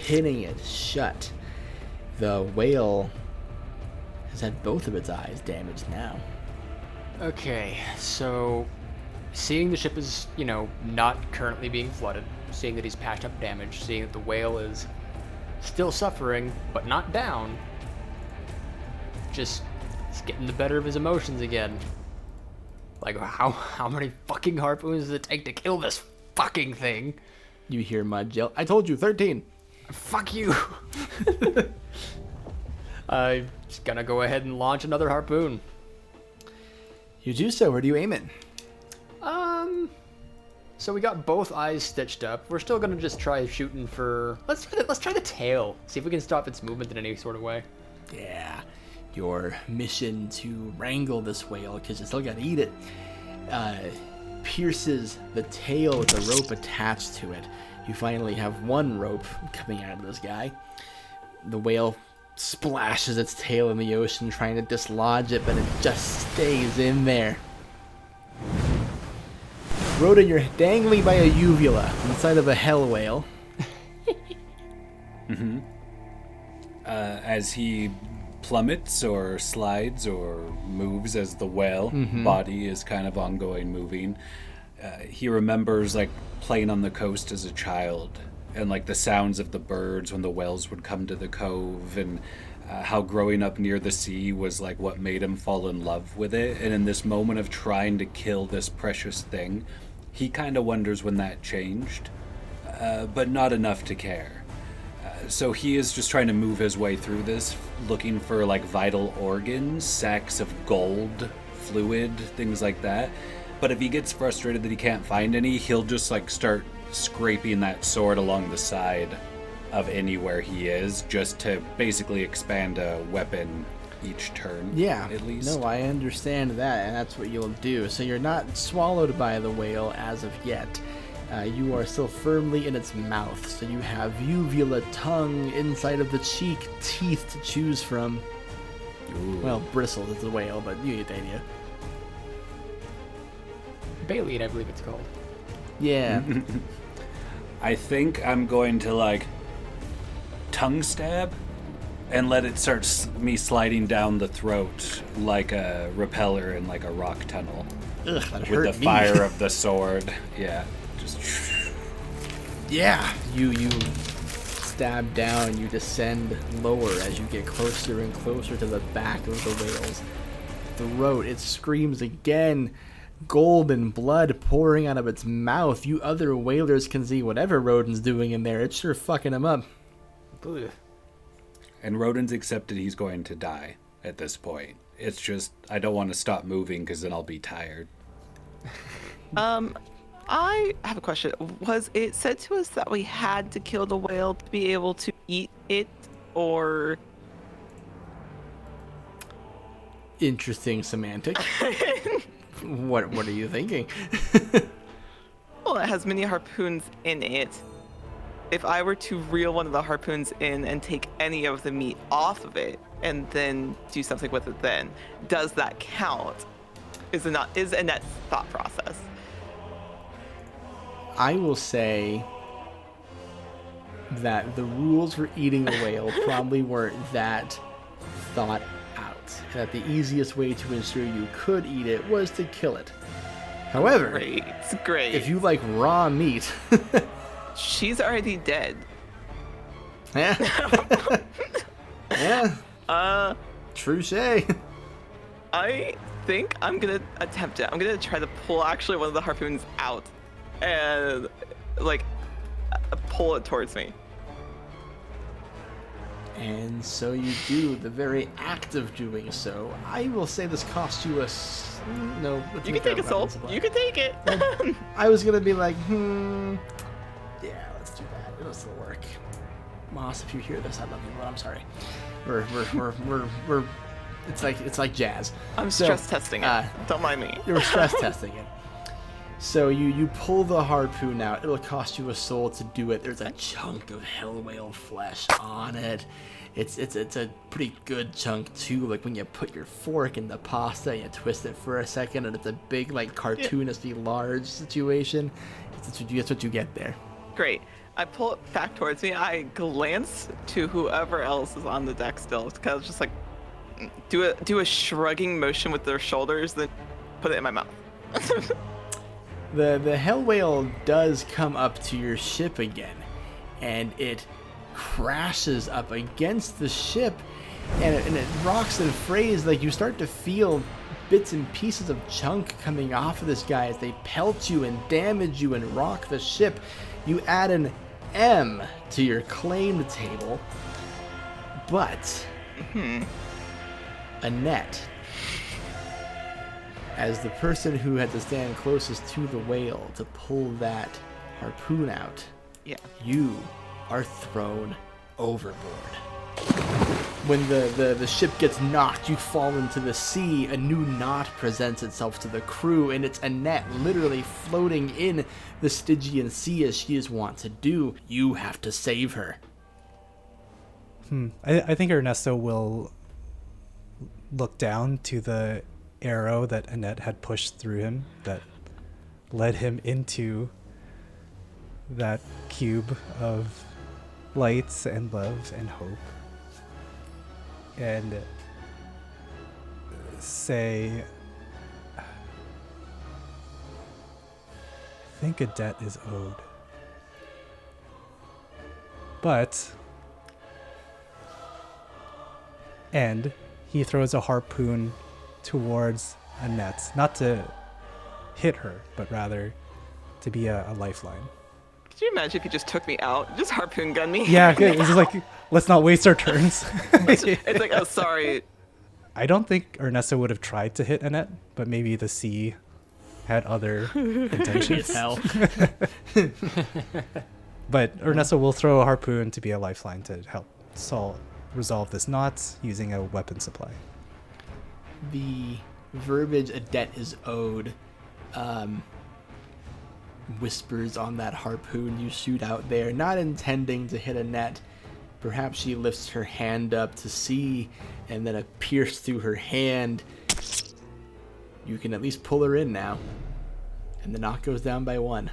pinning it shut. The whale has had both of its eyes damaged now. Okay, so seeing the ship is, not currently being flooded, seeing that he's patched up damage, seeing that the whale is still suffering, but not down, just he's getting the better of his emotions again. Like, how many fucking harpoons does it take to kill this fucking thing? You hear Mud yell, I told you, 13. Fuck you. I'm just gonna go ahead and launch another harpoon. You do so. Where do you aim it? So we got both eyes stitched up. We're still gonna just try shooting for... Let's try the tail. See if we can stop its movement in any sort of way. Yeah. Your mission to wrangle this whale, because you still gotta eat it. pierces the tail with the rope attached to it. You finally have one rope coming out of this guy. The whale splashes its tail in the ocean trying to dislodge it, but it just stays in there. Roaden, you're dangling by a uvula inside of a hell whale. Mm-hmm. As he plummets or slides or moves as the whale body is kind of ongoing moving, he remembers like playing on the coast as a child and like the sounds of the birds when the whales would come to the cove, and how growing up near the sea was like what made him fall in love with it. And in this moment of trying to kill this precious thing, he kind of wonders when that changed, but not enough to care. So he is just trying to move his way through this, looking for like vital organs, sacks of gold, fluid, things like that. But if he gets frustrated that he can't find any, he'll just like start scraping that sword along the side of anywhere he is, just to basically expand a weapon each turn. Yeah, at least. No, I understand that, and that's what you'll do. So you're not swallowed by the whale as of yet. You are still firmly in its mouth, so you have uvula, tongue, inside of the cheek, teeth to choose from. Ooh. Well, bristles is the whale, but you get the idea. Baleen, I believe it's called. Yeah. I think I'm going to like tongue stab and let it start me sliding down the throat like a repeller in like a rock tunnel. Ugh, that with hurt the me. fire of the sword. Yeah. Just Yeah, you stab down, you descend lower as you get closer and closer to the back of the whale's throat. It screams again, gold and blood pouring out of its mouth. You other whalers can see whatever Roaden's doing in there. It's sure fucking him up. Ugh. And Roaden's accepted he's going to die at this point. It's just, I don't want to stop moving because then I'll be tired. I have a question. Was it said to us that we had to kill the whale to be able to eat it, or? Interesting semantic. What are you thinking? Well, it has many harpoons in it. If I were to reel one of the harpoons in and take any of the meat off of it and then do something with it, then does that count? Is Annette's thought process? I will say that the rules for eating a whale probably weren't that thought out. That the easiest way to ensure you could eat it was to kill it. However, great. If you like raw meat, she's already dead. Yeah. Yeah. Touche. I think I'm gonna attempt it. I'm gonna try to pull actually one of the harpoons out and like pull it towards me. And so you do. The very act of doing so, I will say this costs you a no. You can take a soul. You can take it. I was gonna be like, yeah, let's do that. It'll still work. Moss, if you hear this, I love you, but I'm sorry. We're it's like jazz. I'm stress testing it. Don't mind me. You're stress testing it. So you pull the harpoon out. It'll cost you a soul to do it. There's a chunk of hell whale flesh on it. It's a pretty good chunk too. Like when you put your fork in the pasta, you twist it for a second, and it's a big like cartoonishly large situation. That's what you get there. Great. I pull it back towards me. I glance to whoever else is on the deck still. It's kind of just like do a shrugging motion with their shoulders, then put it in my mouth. The hell whale does come up to your ship again, and it crashes up against the ship, and it rocks and frays. Like you start to feel bits and pieces of chunk coming off of this guy as they pelt you and damage you and rock the ship. You add an M to your claim table, but Annette, as the person who had to stand closest to the whale to pull that harpoon out, you are thrown overboard. when the ship gets knocked, you fall into the sea. A new knot presents itself to the crew, and it's Annette literally floating in the Stygian Sea as she is wont to do. You have to save her. I think Ernesto will look down to the arrow that Annette had pushed through him that led him into that cube of lights and love and hope, and say, I think a debt is owed. But, and he throws a harpoon towards Annette, not to hit her, but rather to be a lifeline. Could you imagine if he just took me out, just harpoon gun me? Yeah, it's just like, let's not waste our turns. It's like, oh, sorry. I don't think Ernesto would have tried to hit Annette, but maybe the sea had other intentions. Hell. But Ernesto will throw a harpoon to be a lifeline to help resolve this knot using a weapon supply. The verbiage, a debt is owed, whispers on that harpoon you shoot out there, not intending to hit Annette. Perhaps she lifts her hand up to see, and then a pierce through her hand. You can at least pull her in now. And the knot goes down by 1.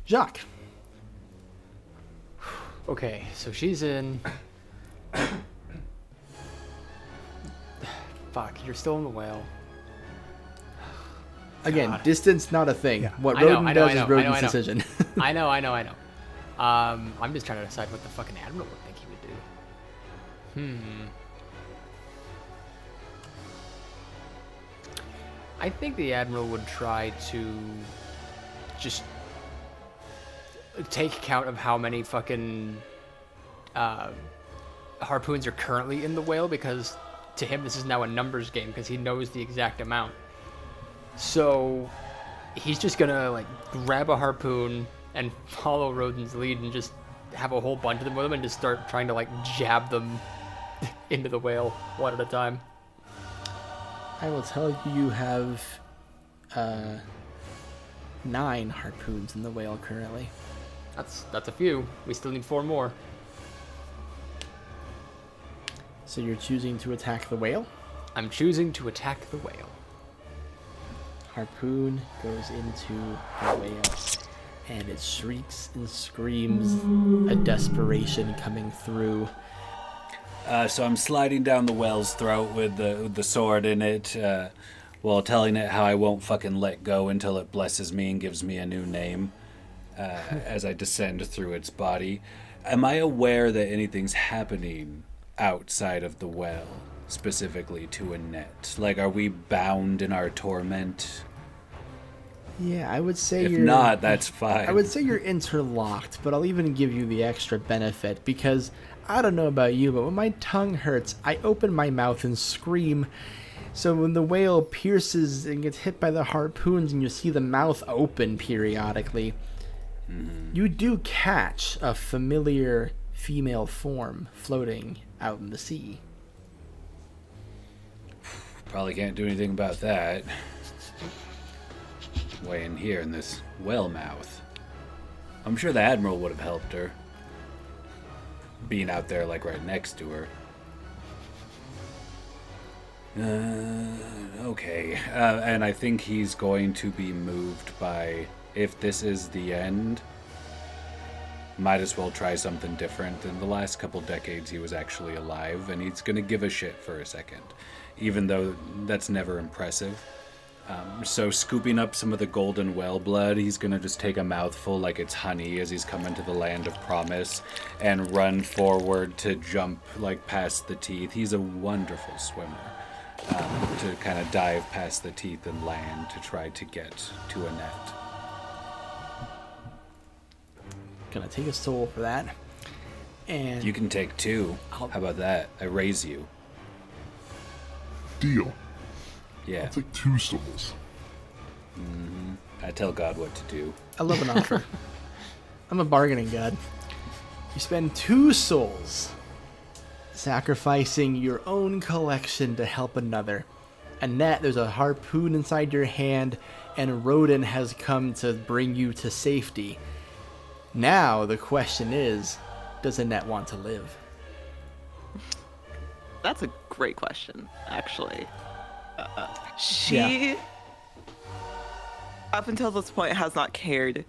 Jacques. Okay, so she's in. Fuck, you're still in the whale. Again, God. distance not a thing. Yeah. What I know, Roaden I know, does I know, is Roaden's I know. decision. I know. I'm just trying to decide what the fucking Admiral would think he would do. I think the Admiral would try to just take count of how many fucking harpoons are currently in the whale, because to him this is now a numbers game because he knows the exact amount. So he's just gonna like grab a harpoon and follow Roaden's lead and just have a whole bunch of them with him and just start trying to like jab them into the whale one at a time. I will tell you, you have 9 harpoons in the whale currently. That's a few. We still need 4 more. So you're choosing to attack the whale? I'm choosing to attack the whale. Harpoon goes into the whale, and it shrieks and screams, a desperation coming through. So I'm sliding down the whale's throat with the sword in it, while telling it how I won't fucking let go until it blesses me and gives me a new name, as I descend through its body. Am I aware that anything's happening outside of the well, specifically to Annette? Like, are we bound in our torment? Yeah, I would say If you're... not, that's fine. I would say you're interlocked, but I'll even give you the extra benefit, because I don't know about you, but when my tongue hurts, I open my mouth and scream. So when the whale pierces and gets hit by the harpoons and you see the mouth open periodically, you do catch a familiar female form floating out in the sea. Probably can't do anything about that. Way in here in this whale mouth. I'm sure the Admiral would have helped her. Being out there, like, right next to her. Okay. And I think he's going to be moved by, if this is the end, might as well try something different. In the last couple decades, he was actually alive, and he's going to give a shit for a second, even though that's never impressive. So scooping up some of the golden whale blood, he's going to just take a mouthful like it's honey as he's coming to the land of promise and run forward to jump like past the teeth. He's a wonderful swimmer, to kind of dive past the teeth and land to try to get to Annette. Gonna take a soul for that. And you can take 2. How about that? I raise you. Deal. Yeah. I'll take 2 souls. I tell God what to do. I love an offer. I'm a bargaining god. You spend 2 souls, sacrificing your own collection to help another. Annette, there's a harpoon inside your hand, and Roaden has come to bring you to safety. Now the question is, does Annette want to live? That's a great question, actually. She, up until this point, has not cared.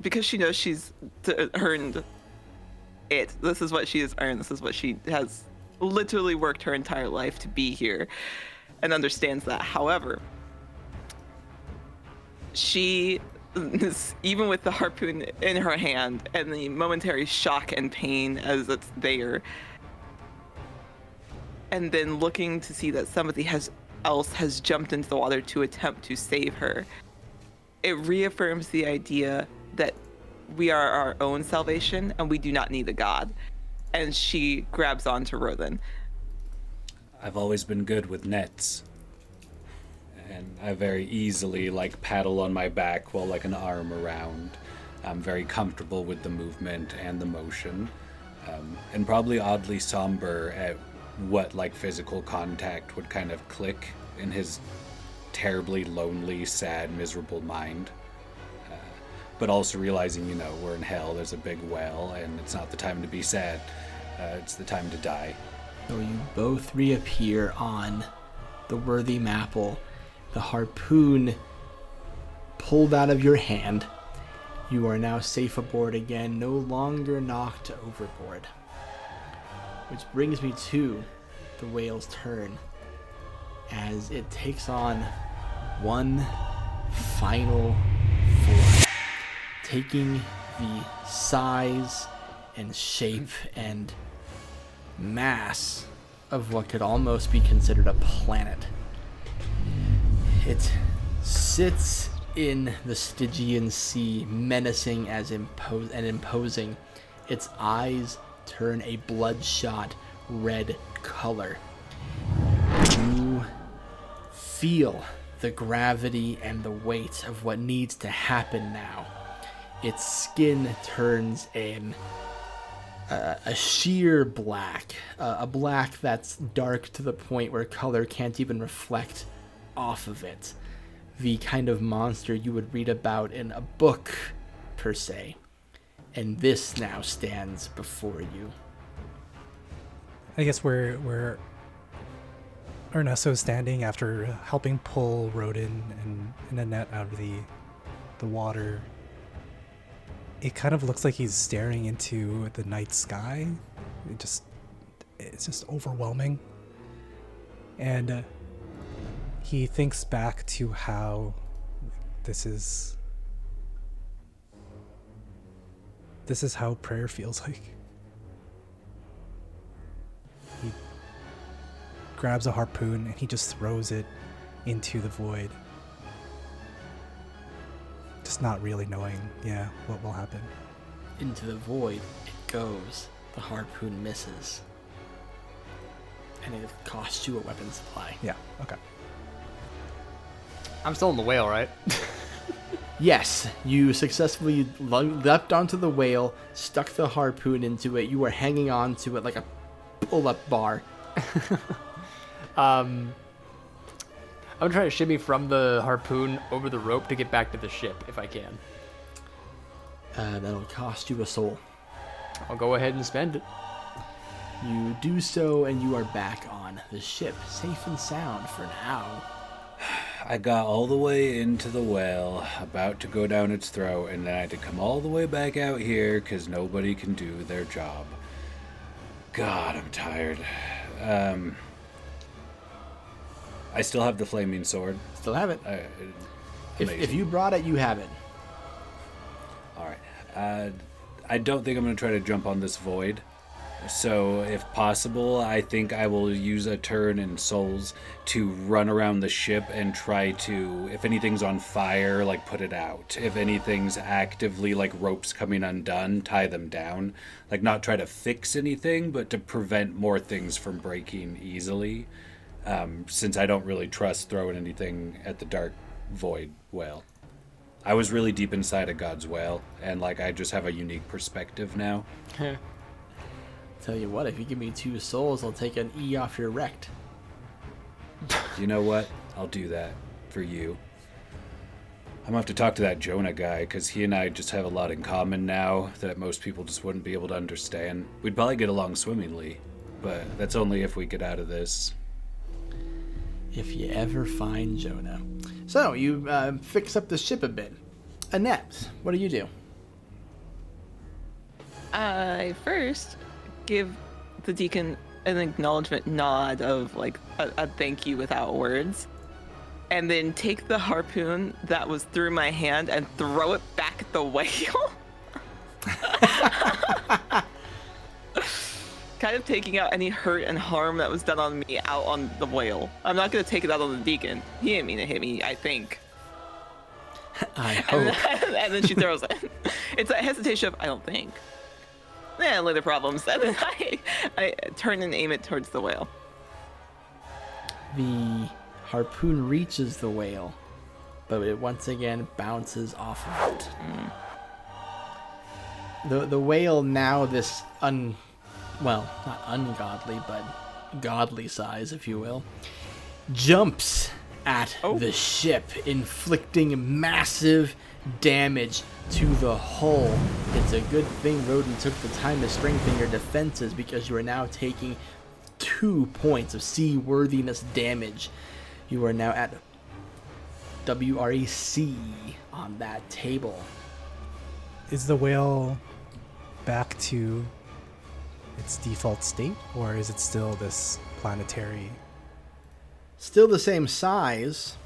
Because she knows she's earned it. This is what she has earned. This is what she has literally worked her entire life to be here, and understands that. However, she, even with the harpoon in her hand and the momentary shock and pain as it's there, and then looking to see that somebody else has jumped into the water to attempt to save her, it reaffirms the idea that we are our own salvation and we do not need a god. And she grabs onto Roaden. I've always been good with nets. And I very easily paddle on my back while an arm around. I'm very comfortable with the movement and the motion. And probably oddly somber at what physical contact would kind of click in his terribly lonely, sad, miserable mind. But also realizing, we're in hell, there's a big well, and it's not the time to be sad. It's the time to die. So you both reappear on the worthy Mapple, the harpoon pulled out of your hand. You are now safe aboard again, no longer knocked overboard. Which brings me to the whale's turn, as it takes on one final form, taking the size and shape and mass of what could almost be considered a planet. It sits in the Stygian Sea, menacing and imposing. Its eyes turn a bloodshot red color. You feel the gravity and the weight of what needs to happen now. Its skin turns a sheer black, a black that's dark to the point where color can't even reflect off of it. The kind of monster you would read about in a book, per se. And this now stands before you. I guess where Ernesto's standing after helping pull Roaden and Annette out of the water, it kind of looks like he's staring into the night sky. It's just overwhelming. And he thinks back to how this is how prayer feels like. He grabs a harpoon and he just throws it into the void. Just not really knowing, what will happen. Into the void it goes. The harpoon misses. And it costs you a weapon supply. Yeah, okay. I'm still in the whale, right? Yes, you successfully leapt onto the whale, stuck the harpoon into it. You were hanging on to it like a pull-up bar. I'm trying to shimmy from the harpoon over the rope to get back to the ship, if I can. That'll cost you a soul. I'll go ahead and spend it. You do so, and you are back on the ship, safe and sound for now. I got all the way into the well, about to go down its throat, and then I had to come all the way back out here because nobody can do their job. God, I'm tired. I still have the flaming sword. Still have it. If you brought it, you have it. All right. I don't think I'm going to try to jump on this void. So, if possible, I think I will use a turn in Souls to run around the ship and try to, if anything's on fire, put it out. If anything's actively, ropes coming undone, tie them down. Not try to fix anything, but to prevent more things from breaking easily. Since I don't really trust throwing anything at the dark void well. I was really deep inside a god's whale, and like I just have a unique perspective now. Tell you what, if you give me 2 souls, I'll take an E off your rect. You know what? I'll do that for you. I'm gonna have to talk to that Jonah guy, because he and I just have a lot in common now that most people just wouldn't be able to understand. We'd probably get along swimmingly, but that's only if we get out of this. If you ever find Jonah. So, you fix up the ship a bit. Annette, what do you do? I first give the Deacon an acknowledgement nod of like a thank you without words. And then take the harpoon that was through my hand and throw it back at the whale. Kind of taking out any hurt and harm that was done on me out on the whale. I'm not going to take it out on the Deacon. He didn't mean to hit me, I think. I hope. And then she throws it. It's a hesitation of, I don't think. Later problems. And then I turn and aim it towards the whale. The harpoon reaches the whale, but it once again bounces off of it. The whale, now this well, not ungodly, but godly size, if you will, jumps at the ship, inflicting massive damage to the hull. It's a good thing Roaden took the time to strengthen your defenses, because you are now taking 2 points of seaworthiness damage. You are now at WREC on that table. Is the whale back to its default state, or is it still this planetary? Still the same size.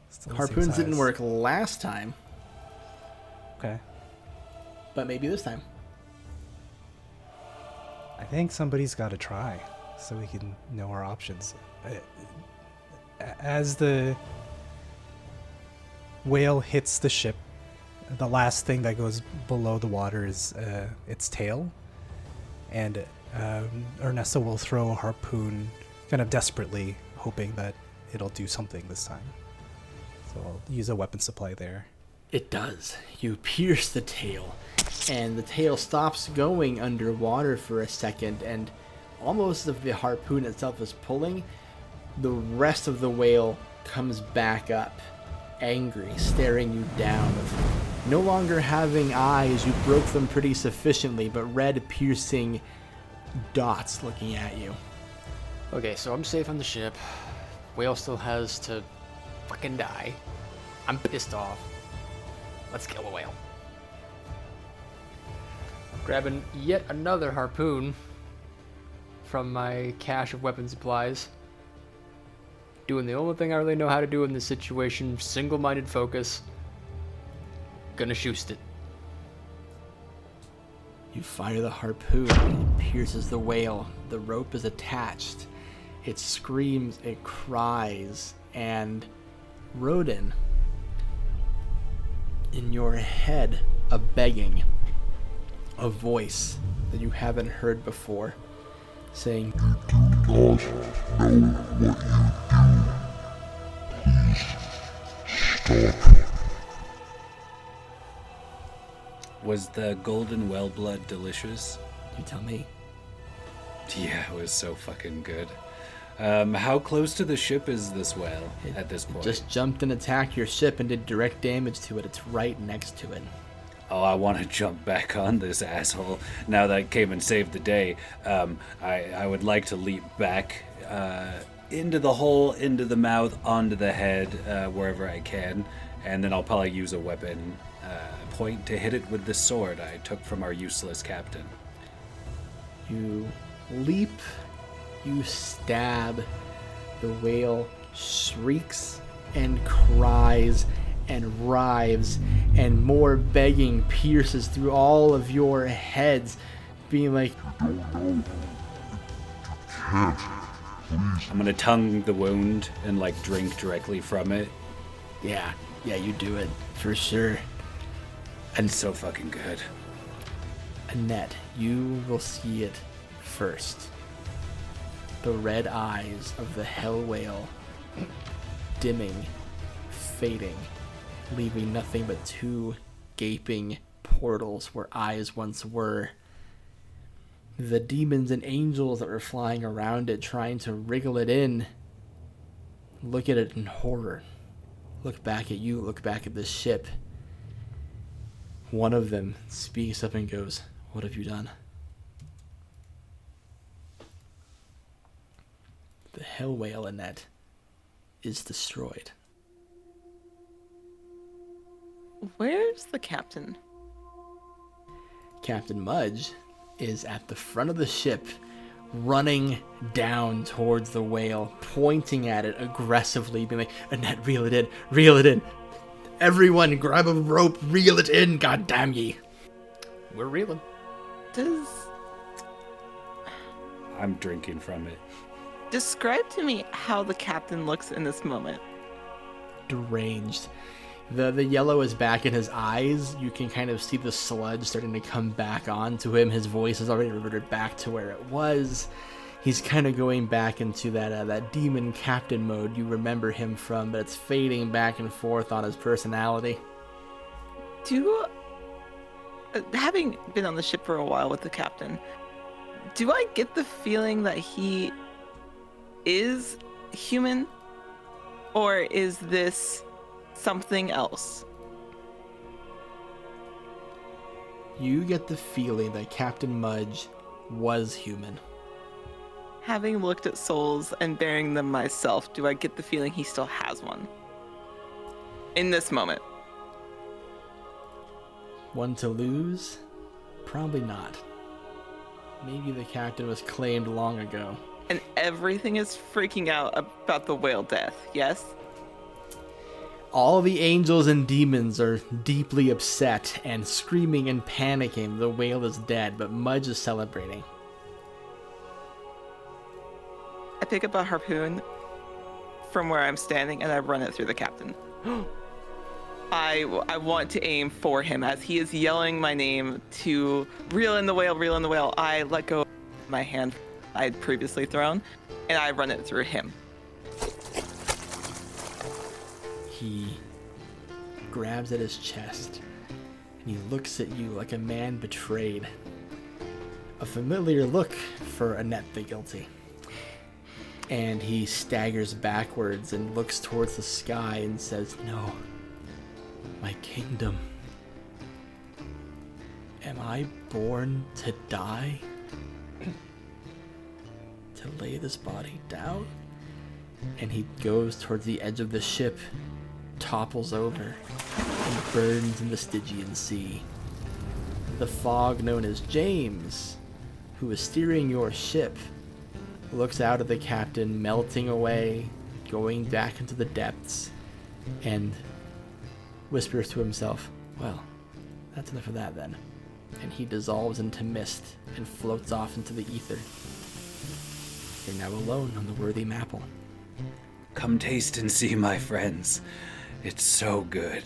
Still the Harpoons same size. didn't work last time. Okay. But maybe this time. I think somebody's got to try, so we can know our options. As the whale hits the ship, the last thing that goes below the water is its tail, and Ernesto will throw a harpoon kind of desperately, hoping that it'll do something this time. So I'll use a weapon supply there. It does. You pierce the tail, and the tail stops going underwater for a second, and almost as if the harpoon itself is pulling, the rest of the whale comes back up, angry, staring you down. No longer having eyes, you broke them pretty sufficiently, but red piercing dots looking at you. Okay, so I'm safe on the ship. Whale still has to fucking die. I'm pissed off. Let's kill the whale. Grabbing yet another harpoon from my cache of weapon supplies. Doing the only thing I really know how to do in this situation, single-minded focus. Gonna shoot it. You fire the harpoon, it pierces the whale. The rope is attached. It screams, it cries, and Roaden, in your head, a begging, a voice that you haven't heard before, saying, "You do not know what you do. Please stop." Was the golden whale blood delicious? You tell me. Yeah, it was so fucking good. How close to the ship is this whale at this point? It just jumped and attacked your ship and did direct damage to it. It's right next to it. Oh, I want to jump back on this asshole now that I came and saved the day. I would like to leap back into the hole, into the mouth, onto the head, wherever I can, and then I'll probably use a weapon point to hit it with the sword I took from our useless captain. You leap, you stab, the whale shrieks and cries and writhes, and more begging pierces through all of your heads, being like, I'm gonna tongue the wound and like drink directly from it. Yeah, you do it, for sure. And so fucking good. Annette, you will see it first. The red eyes of the hell whale dimming, fading, leaving nothing but two gaping portals where eyes once were. The demons and angels that were flying around it, trying to wriggle it in, look at it in horror. Look back at you, look back at the ship. One of them speaks up and goes, "What have you done?" The Hellwhale, Annette, is destroyed. Where's the captain? Captain Mudge is at the front of the ship, running down towards the whale, pointing at it aggressively, being like, "Annette, reel it in, reel it in. Everyone, grab a rope, reel it in, god damn ye." We're reeling. I'm drinking from it. Describe to me how the captain looks in this moment. Deranged. The yellow is back in his eyes. You can kind of see the sludge starting to come back onto him. His voice has already reverted back to where it was. He's kind of going back into that demon captain mode you remember him from, but it's fading back and forth on his personality. Having been on the ship for a while with the captain, do I get the feeling that he is human? Or is this something else? You get the feeling that Captain Mudge was human. Having looked at souls and bearing them myself, do I get the feeling he still has one? In this moment. One to lose? Probably not. Maybe the captain was claimed long ago. And everything is freaking out about the whale death, yes? All the angels and demons are deeply upset and screaming and panicking. The whale is dead, but Mudge is celebrating. I pick up a harpoon from where I'm standing and I run it through the captain. I want to aim for him as he is yelling my name to reel in the whale, reel in the whale. I let go of my hand I had previously thrown and I run it through him. He grabs at his chest and he looks at you like a man betrayed. A familiar look for Annette the Guilty. And he staggers backwards and looks towards the sky and says, "No, my kingdom. Am I born to die? To lay this body down?" And he goes towards the edge of the ship, topples over, and burns in the Stygian Sea. The fog known as James, who is steering your ship, looks out at the captain melting away, going back into the depths, and whispers to himself, "Well, that's enough of that then." And he dissolves into mist and floats off into the ether. You're now alone on the worthy Mapple. Come taste and see, my friends. It's so good.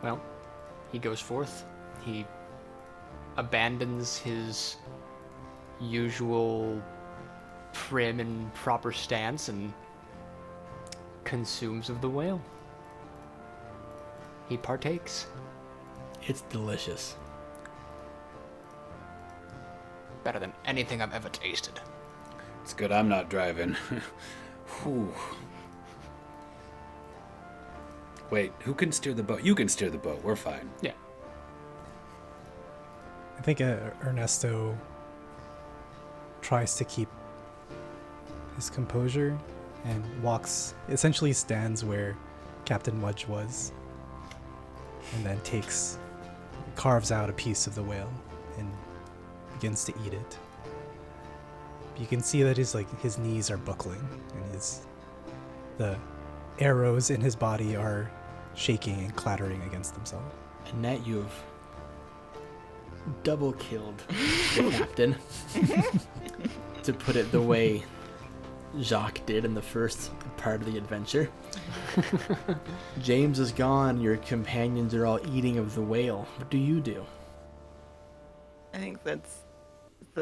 Well, he goes forth. He abandons his usual prim and proper stance and consumes of the whale. He partakes. It's delicious. Better than anything I've ever tasted. It's good I'm not driving. Whew. Wait, who can steer the boat? You can steer the boat. We're fine. Yeah. I think Ernesto tries to keep his composure and essentially stands where Captain Mudge was, and then carves out a piece of the whale and begins to eat it. You can see that his knees are buckling and the arrows in his body are shaking and clattering against themselves. Annette, you have double killed the captain. To put it the way Jacques did in the first part of the adventure. James is gone. Your companions are all eating of the whale. What do you do? I think that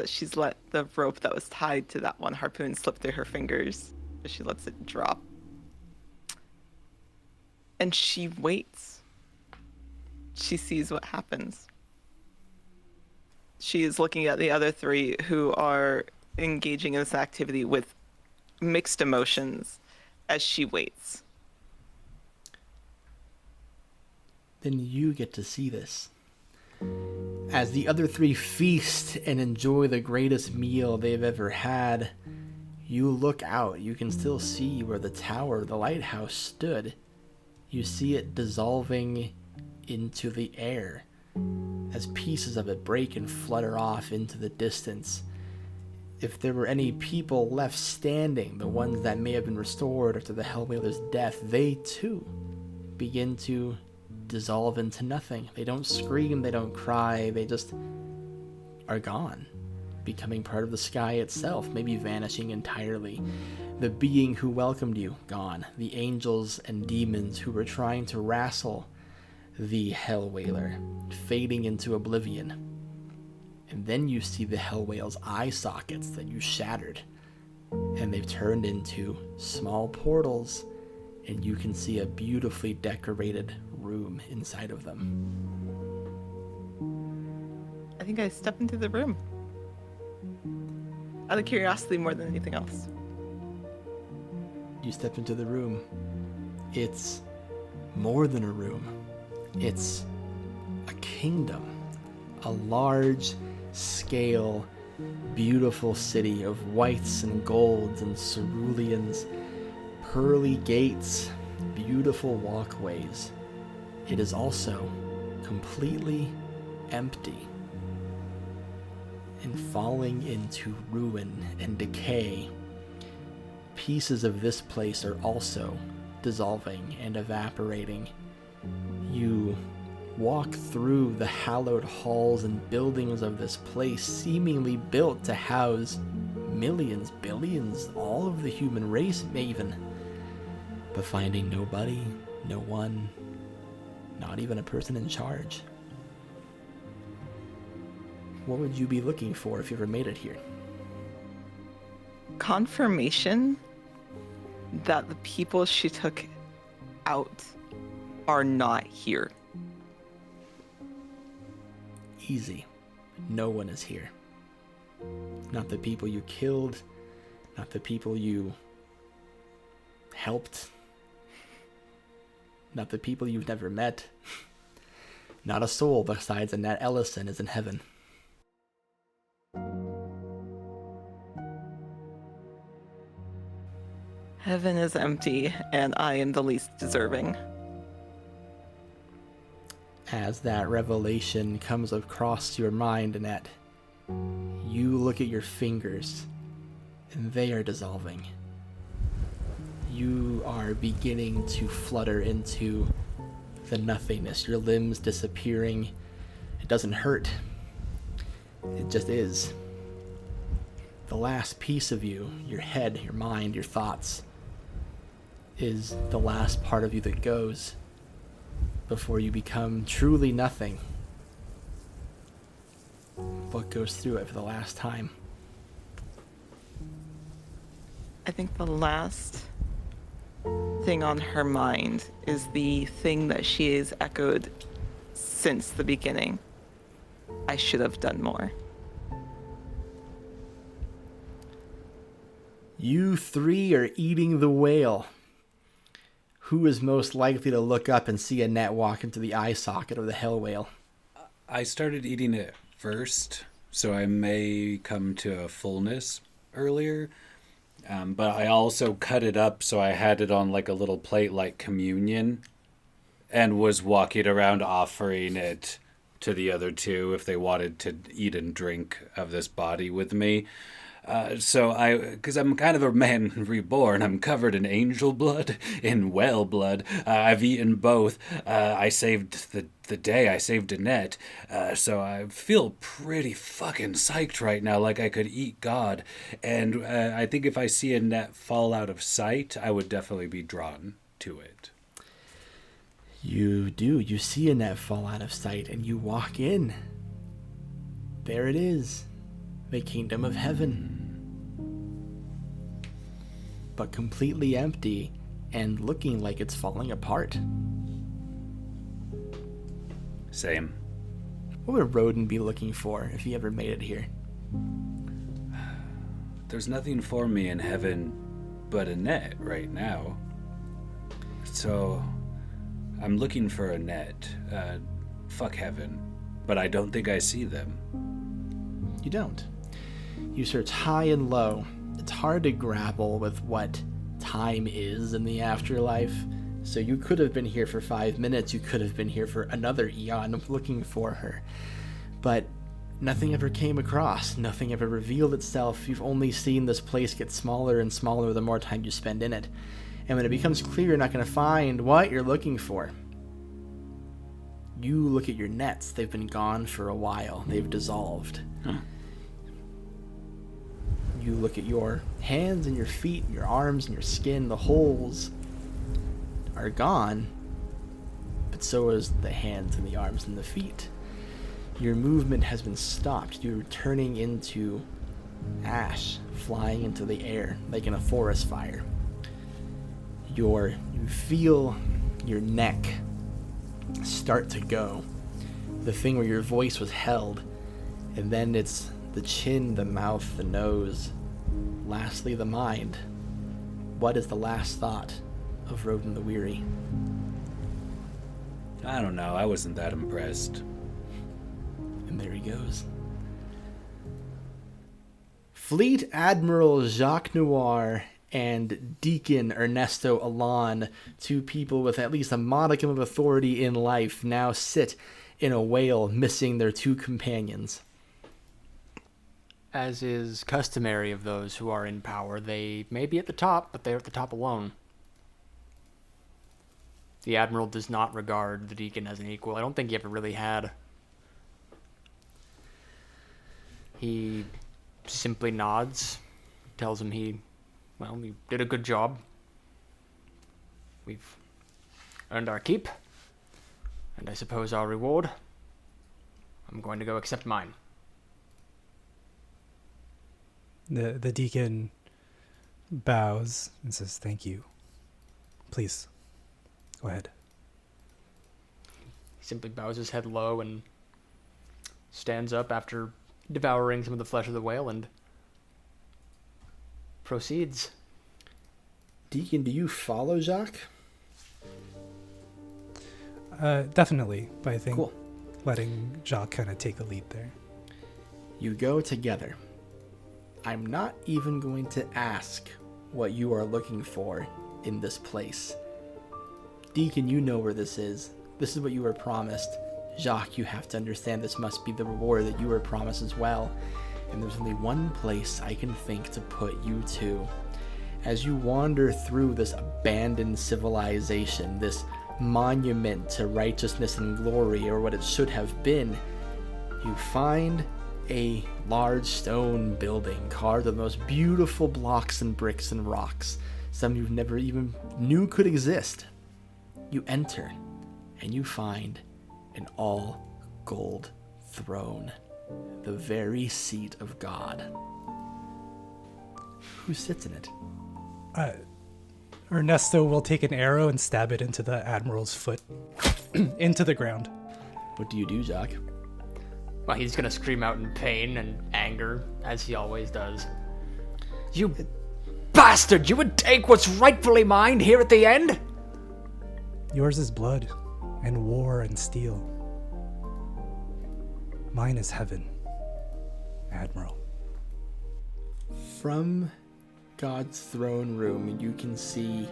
she's let the rope that was tied to that one harpoon slip through her fingers. She lets it drop. And she waits. She sees what happens. She is looking at the other three who are engaging in this activity with mixed emotions as she waits. Then you get to see this. As the other three feast and enjoy the greatest meal they've ever had, you look out. You can still see where the tower, the lighthouse, stood. You see it dissolving into the air as pieces of it break and flutter off into the distance. If there were any people left standing, the ones that may have been restored after the Hellwhalers' death, they too begin to dissolve into nothing. They don't scream, they don't cry, they just are gone, becoming part of the sky itself, maybe vanishing entirely. The being who welcomed you, gone. The angels and demons who were trying to wrestle the Hellwhaler, fading into oblivion. And then you see the Hellwhale's eye sockets that you shattered, and they've turned into small portals, and you can see a beautifully decorated room inside of them. I think I step into the room. Out of curiosity more than anything else. You step into the room. It's more than a room. It's a kingdom. A large scale, beautiful city of whites and golds and ceruleans, pearly gates, beautiful walkways. It is also completely empty and falling into ruin and decay. Pieces of this place are also dissolving and evaporating. You walk through the hallowed halls and buildings of this place, seemingly built to house millions, billions, all of the human race even, but finding nobody, no one, not even a person in charge. What would you be looking for if you ever made it here? Confirmation that the people she took out are not here. Easy. No one is here. Not the people you killed, not the people you helped, not the people you've never met. Not a soul besides Annette Ellison is in heaven. Heaven is empty, and I am the least deserving. As that revelation comes across your mind, Annette, you look at your fingers, and they are dissolving. You are beginning to flutter into the nothingness, your limbs disappearing. It doesn't hurt. It just is. The last piece of you, your head, your mind, your thoughts, is the last part of you that goes before you become truly nothing. What goes through it for the last time? I think the last thing on her mind is the thing that she has echoed since the beginning. I should have done more. You three are eating the whale. Who is most likely to look up and see Annette walk into the eye socket of the hell whale? I started eating it first, so I may come to a fullness earlier. But I also cut it up so I had it on like a little plate like communion and was walking around offering it to the other two if they wanted to eat and drink of this body with me. Because I'm kind of a man reborn, I'm covered in angel blood, in whale blood. I've eaten both. I saved the day. I saved Annette. So I feel pretty fucking psyched right now, like I could eat God. And I think if I see Annette fall out of sight, I would definitely be drawn to it. You do. You see Annette fall out of sight, and you walk in. There it is. The kingdom of heaven. But completely empty, and looking like it's falling apart. Same. What would Roaden be looking for if he ever made it here? There's nothing for me in heaven but Annette right now. So, I'm looking for Annette. Fuck heaven. But I don't think I see them. You don't. You search high and low. It's hard to grapple with what time is in the afterlife. So you could have been here for 5 minutes. You could have been here for another eon looking for her. But nothing ever came across. Nothing ever revealed itself. You've only seen this place get smaller and smaller the more time you spend in it. And when it becomes clear you're not going to find what you're looking for, you look at your nets. They've been gone for a while. They've dissolved. You look at your hands and your feet and your arms and your skin. The holes are gone, but so is the hands and the arms and the feet. Your movement has been stopped. You're turning into ash, flying into the air like in a forest fire. You feel your neck start to go. The thing where your voice was held, and then it's the chin, the mouth, the nose, lastly the mind. What is the last thought of Roaden the Weary? I don't know. I wasn't that impressed. And there he goes. Fleet Admiral Jacques Noir and Deacon Ernesto Alon, two people with at least a modicum of authority in life, now sit in a whale missing their two companions. As is customary of those who are in power, they may be at the top, but they're at the top alone. The Admiral does not regard the Deacon as an equal. I don't think he ever really had. He simply nods, tells him you did a good job. We've earned our keep, and I suppose our reward. I'm going to go accept mine. The Deacon bows and says, "Thank you. Please, go ahead." He simply bows his head low and stands up after devouring some of the flesh of the whale and proceeds. Deacon, do you follow Jacques? Definitely, but I think cool. Letting Jacques kind of take the lead there. You go together. I'm not even going to ask what you are looking for in this place. Deacon, you know where this is. This is what you were promised. Jacques, you have to understand this must be the reward that you were promised as well. And there's only one place I can think to put you to. As you wander through this abandoned civilization, this monument to righteousness and glory, or what it should have been, you find a large stone building carved of the most beautiful blocks and bricks and rocks, some you've never even knew could exist. You enter, and you find an all-gold throne, the very seat of God. Who sits in it? Ernesto will take an arrow and stab it into the Admiral's foot, into the ground. What do you do, Jacques? Well, he's gonna scream out in pain and anger, as he always does. You bastard! You would take what's rightfully mine here at the end? Yours is blood, and war and steel. Mine is heaven, Admiral. From God's throne room, you can see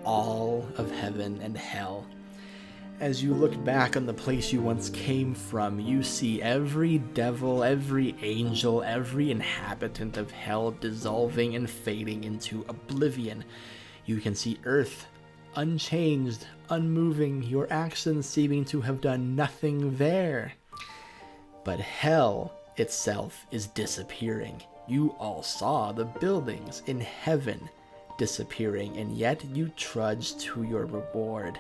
all of heaven and hell. As you look back on the place you once came from, you see every devil, every angel, every inhabitant of hell dissolving and fading into oblivion. You can see earth unchanged, unmoving, your actions seeming to have done nothing there. But hell itself is disappearing. You all saw the buildings in heaven disappearing, and yet you trudge to your reward.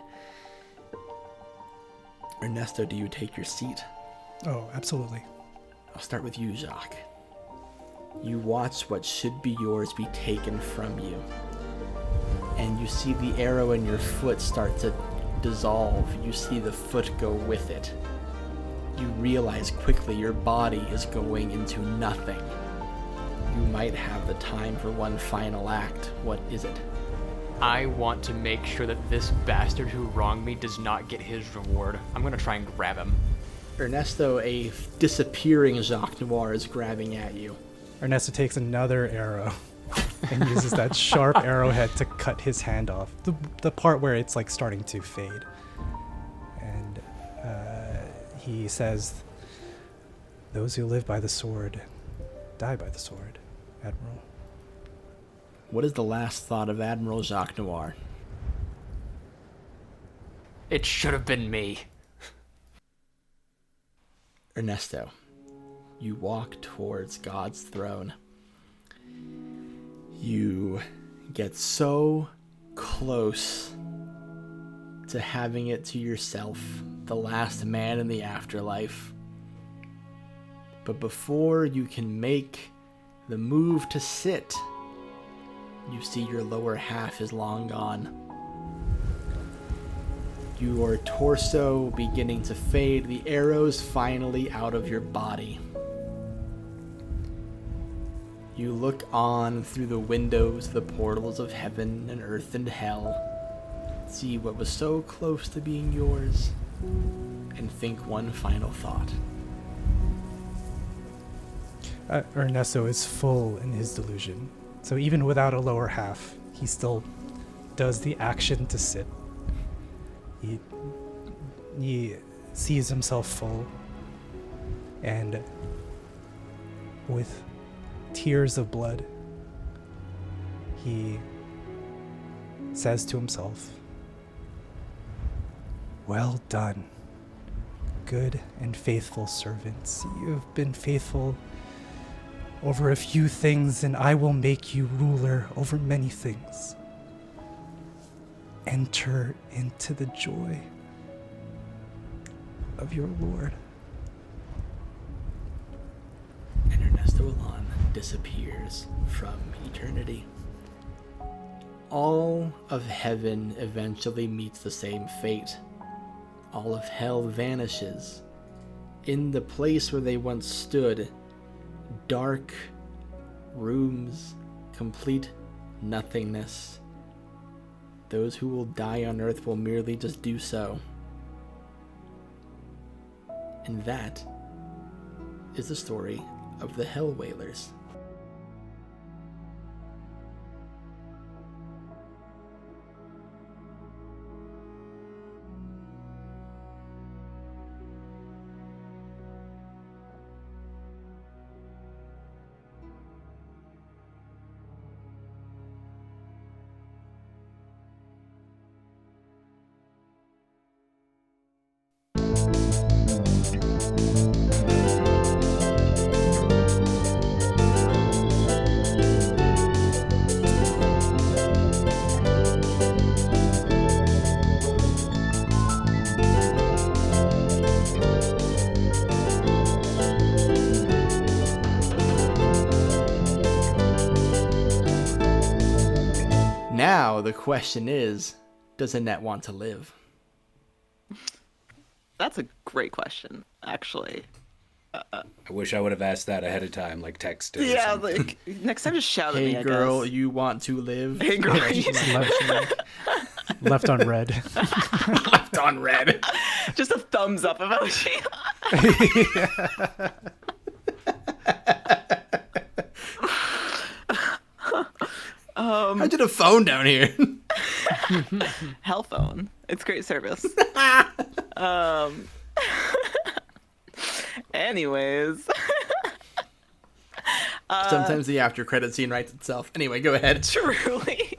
Ernesto, do you take your seat? Oh, absolutely. I'll start with you, Jacques. You watch what should be yours be taken from you. and you see the arrow in your foot start to dissolve. You see the foot go with it. You realize quickly your body is going into nothing. You might have the time for one final act. What is it? I want to make sure that this bastard who wronged me does not get his reward. I'm gonna try and grab him. Ernesto, a disappearing Jacques Noir is grabbing at you. Ernesto takes another arrow and uses that sharp arrowhead to cut his hand off. The part where it's like starting to fade. And he says, "Those who live by the sword die by the sword, Admiral." What is the last thought of Admiral Jacques Noir? It should have been me. Ernesto, you walk towards God's throne. You get so close to having it to yourself, the last man in the afterlife. But before you can make the move to sit, you see your lower half is long gone. Your torso beginning to fade, the arrows finally out of your body. You look on through the windows, the portals of heaven and earth and hell, see what was so close to being yours, and think one final thought. Ernesto is full in his delusion. So even without a lower half, he still does the action to sit. He sees himself full, and with tears of blood, he says to himself, "Well done, good and faithful servants. You've been faithful over a few things, and I will make you ruler over many things. Enter into the joy of your Lord." And Ernesto Alon disappears from eternity. All of heaven eventually meets the same fate. All of hell vanishes. In the place where they once stood, dark rooms, complete nothingness. Those who will die on earth will merely just do so. And that is the story of the Hellwhalers. Now the question is, does Annette want to live? That's a great question, actually. I wish I would have asked that ahead of time, like text it. Yeah, like next time just shout at me. Hey girl, you want to live? Hey girl, left on red. Left on red. Just a thumbs up emoji. I did a phone down here. Hell phone. It's great service. Anyways. Sometimes the after credit scene writes itself. Anyway, go ahead. Truly.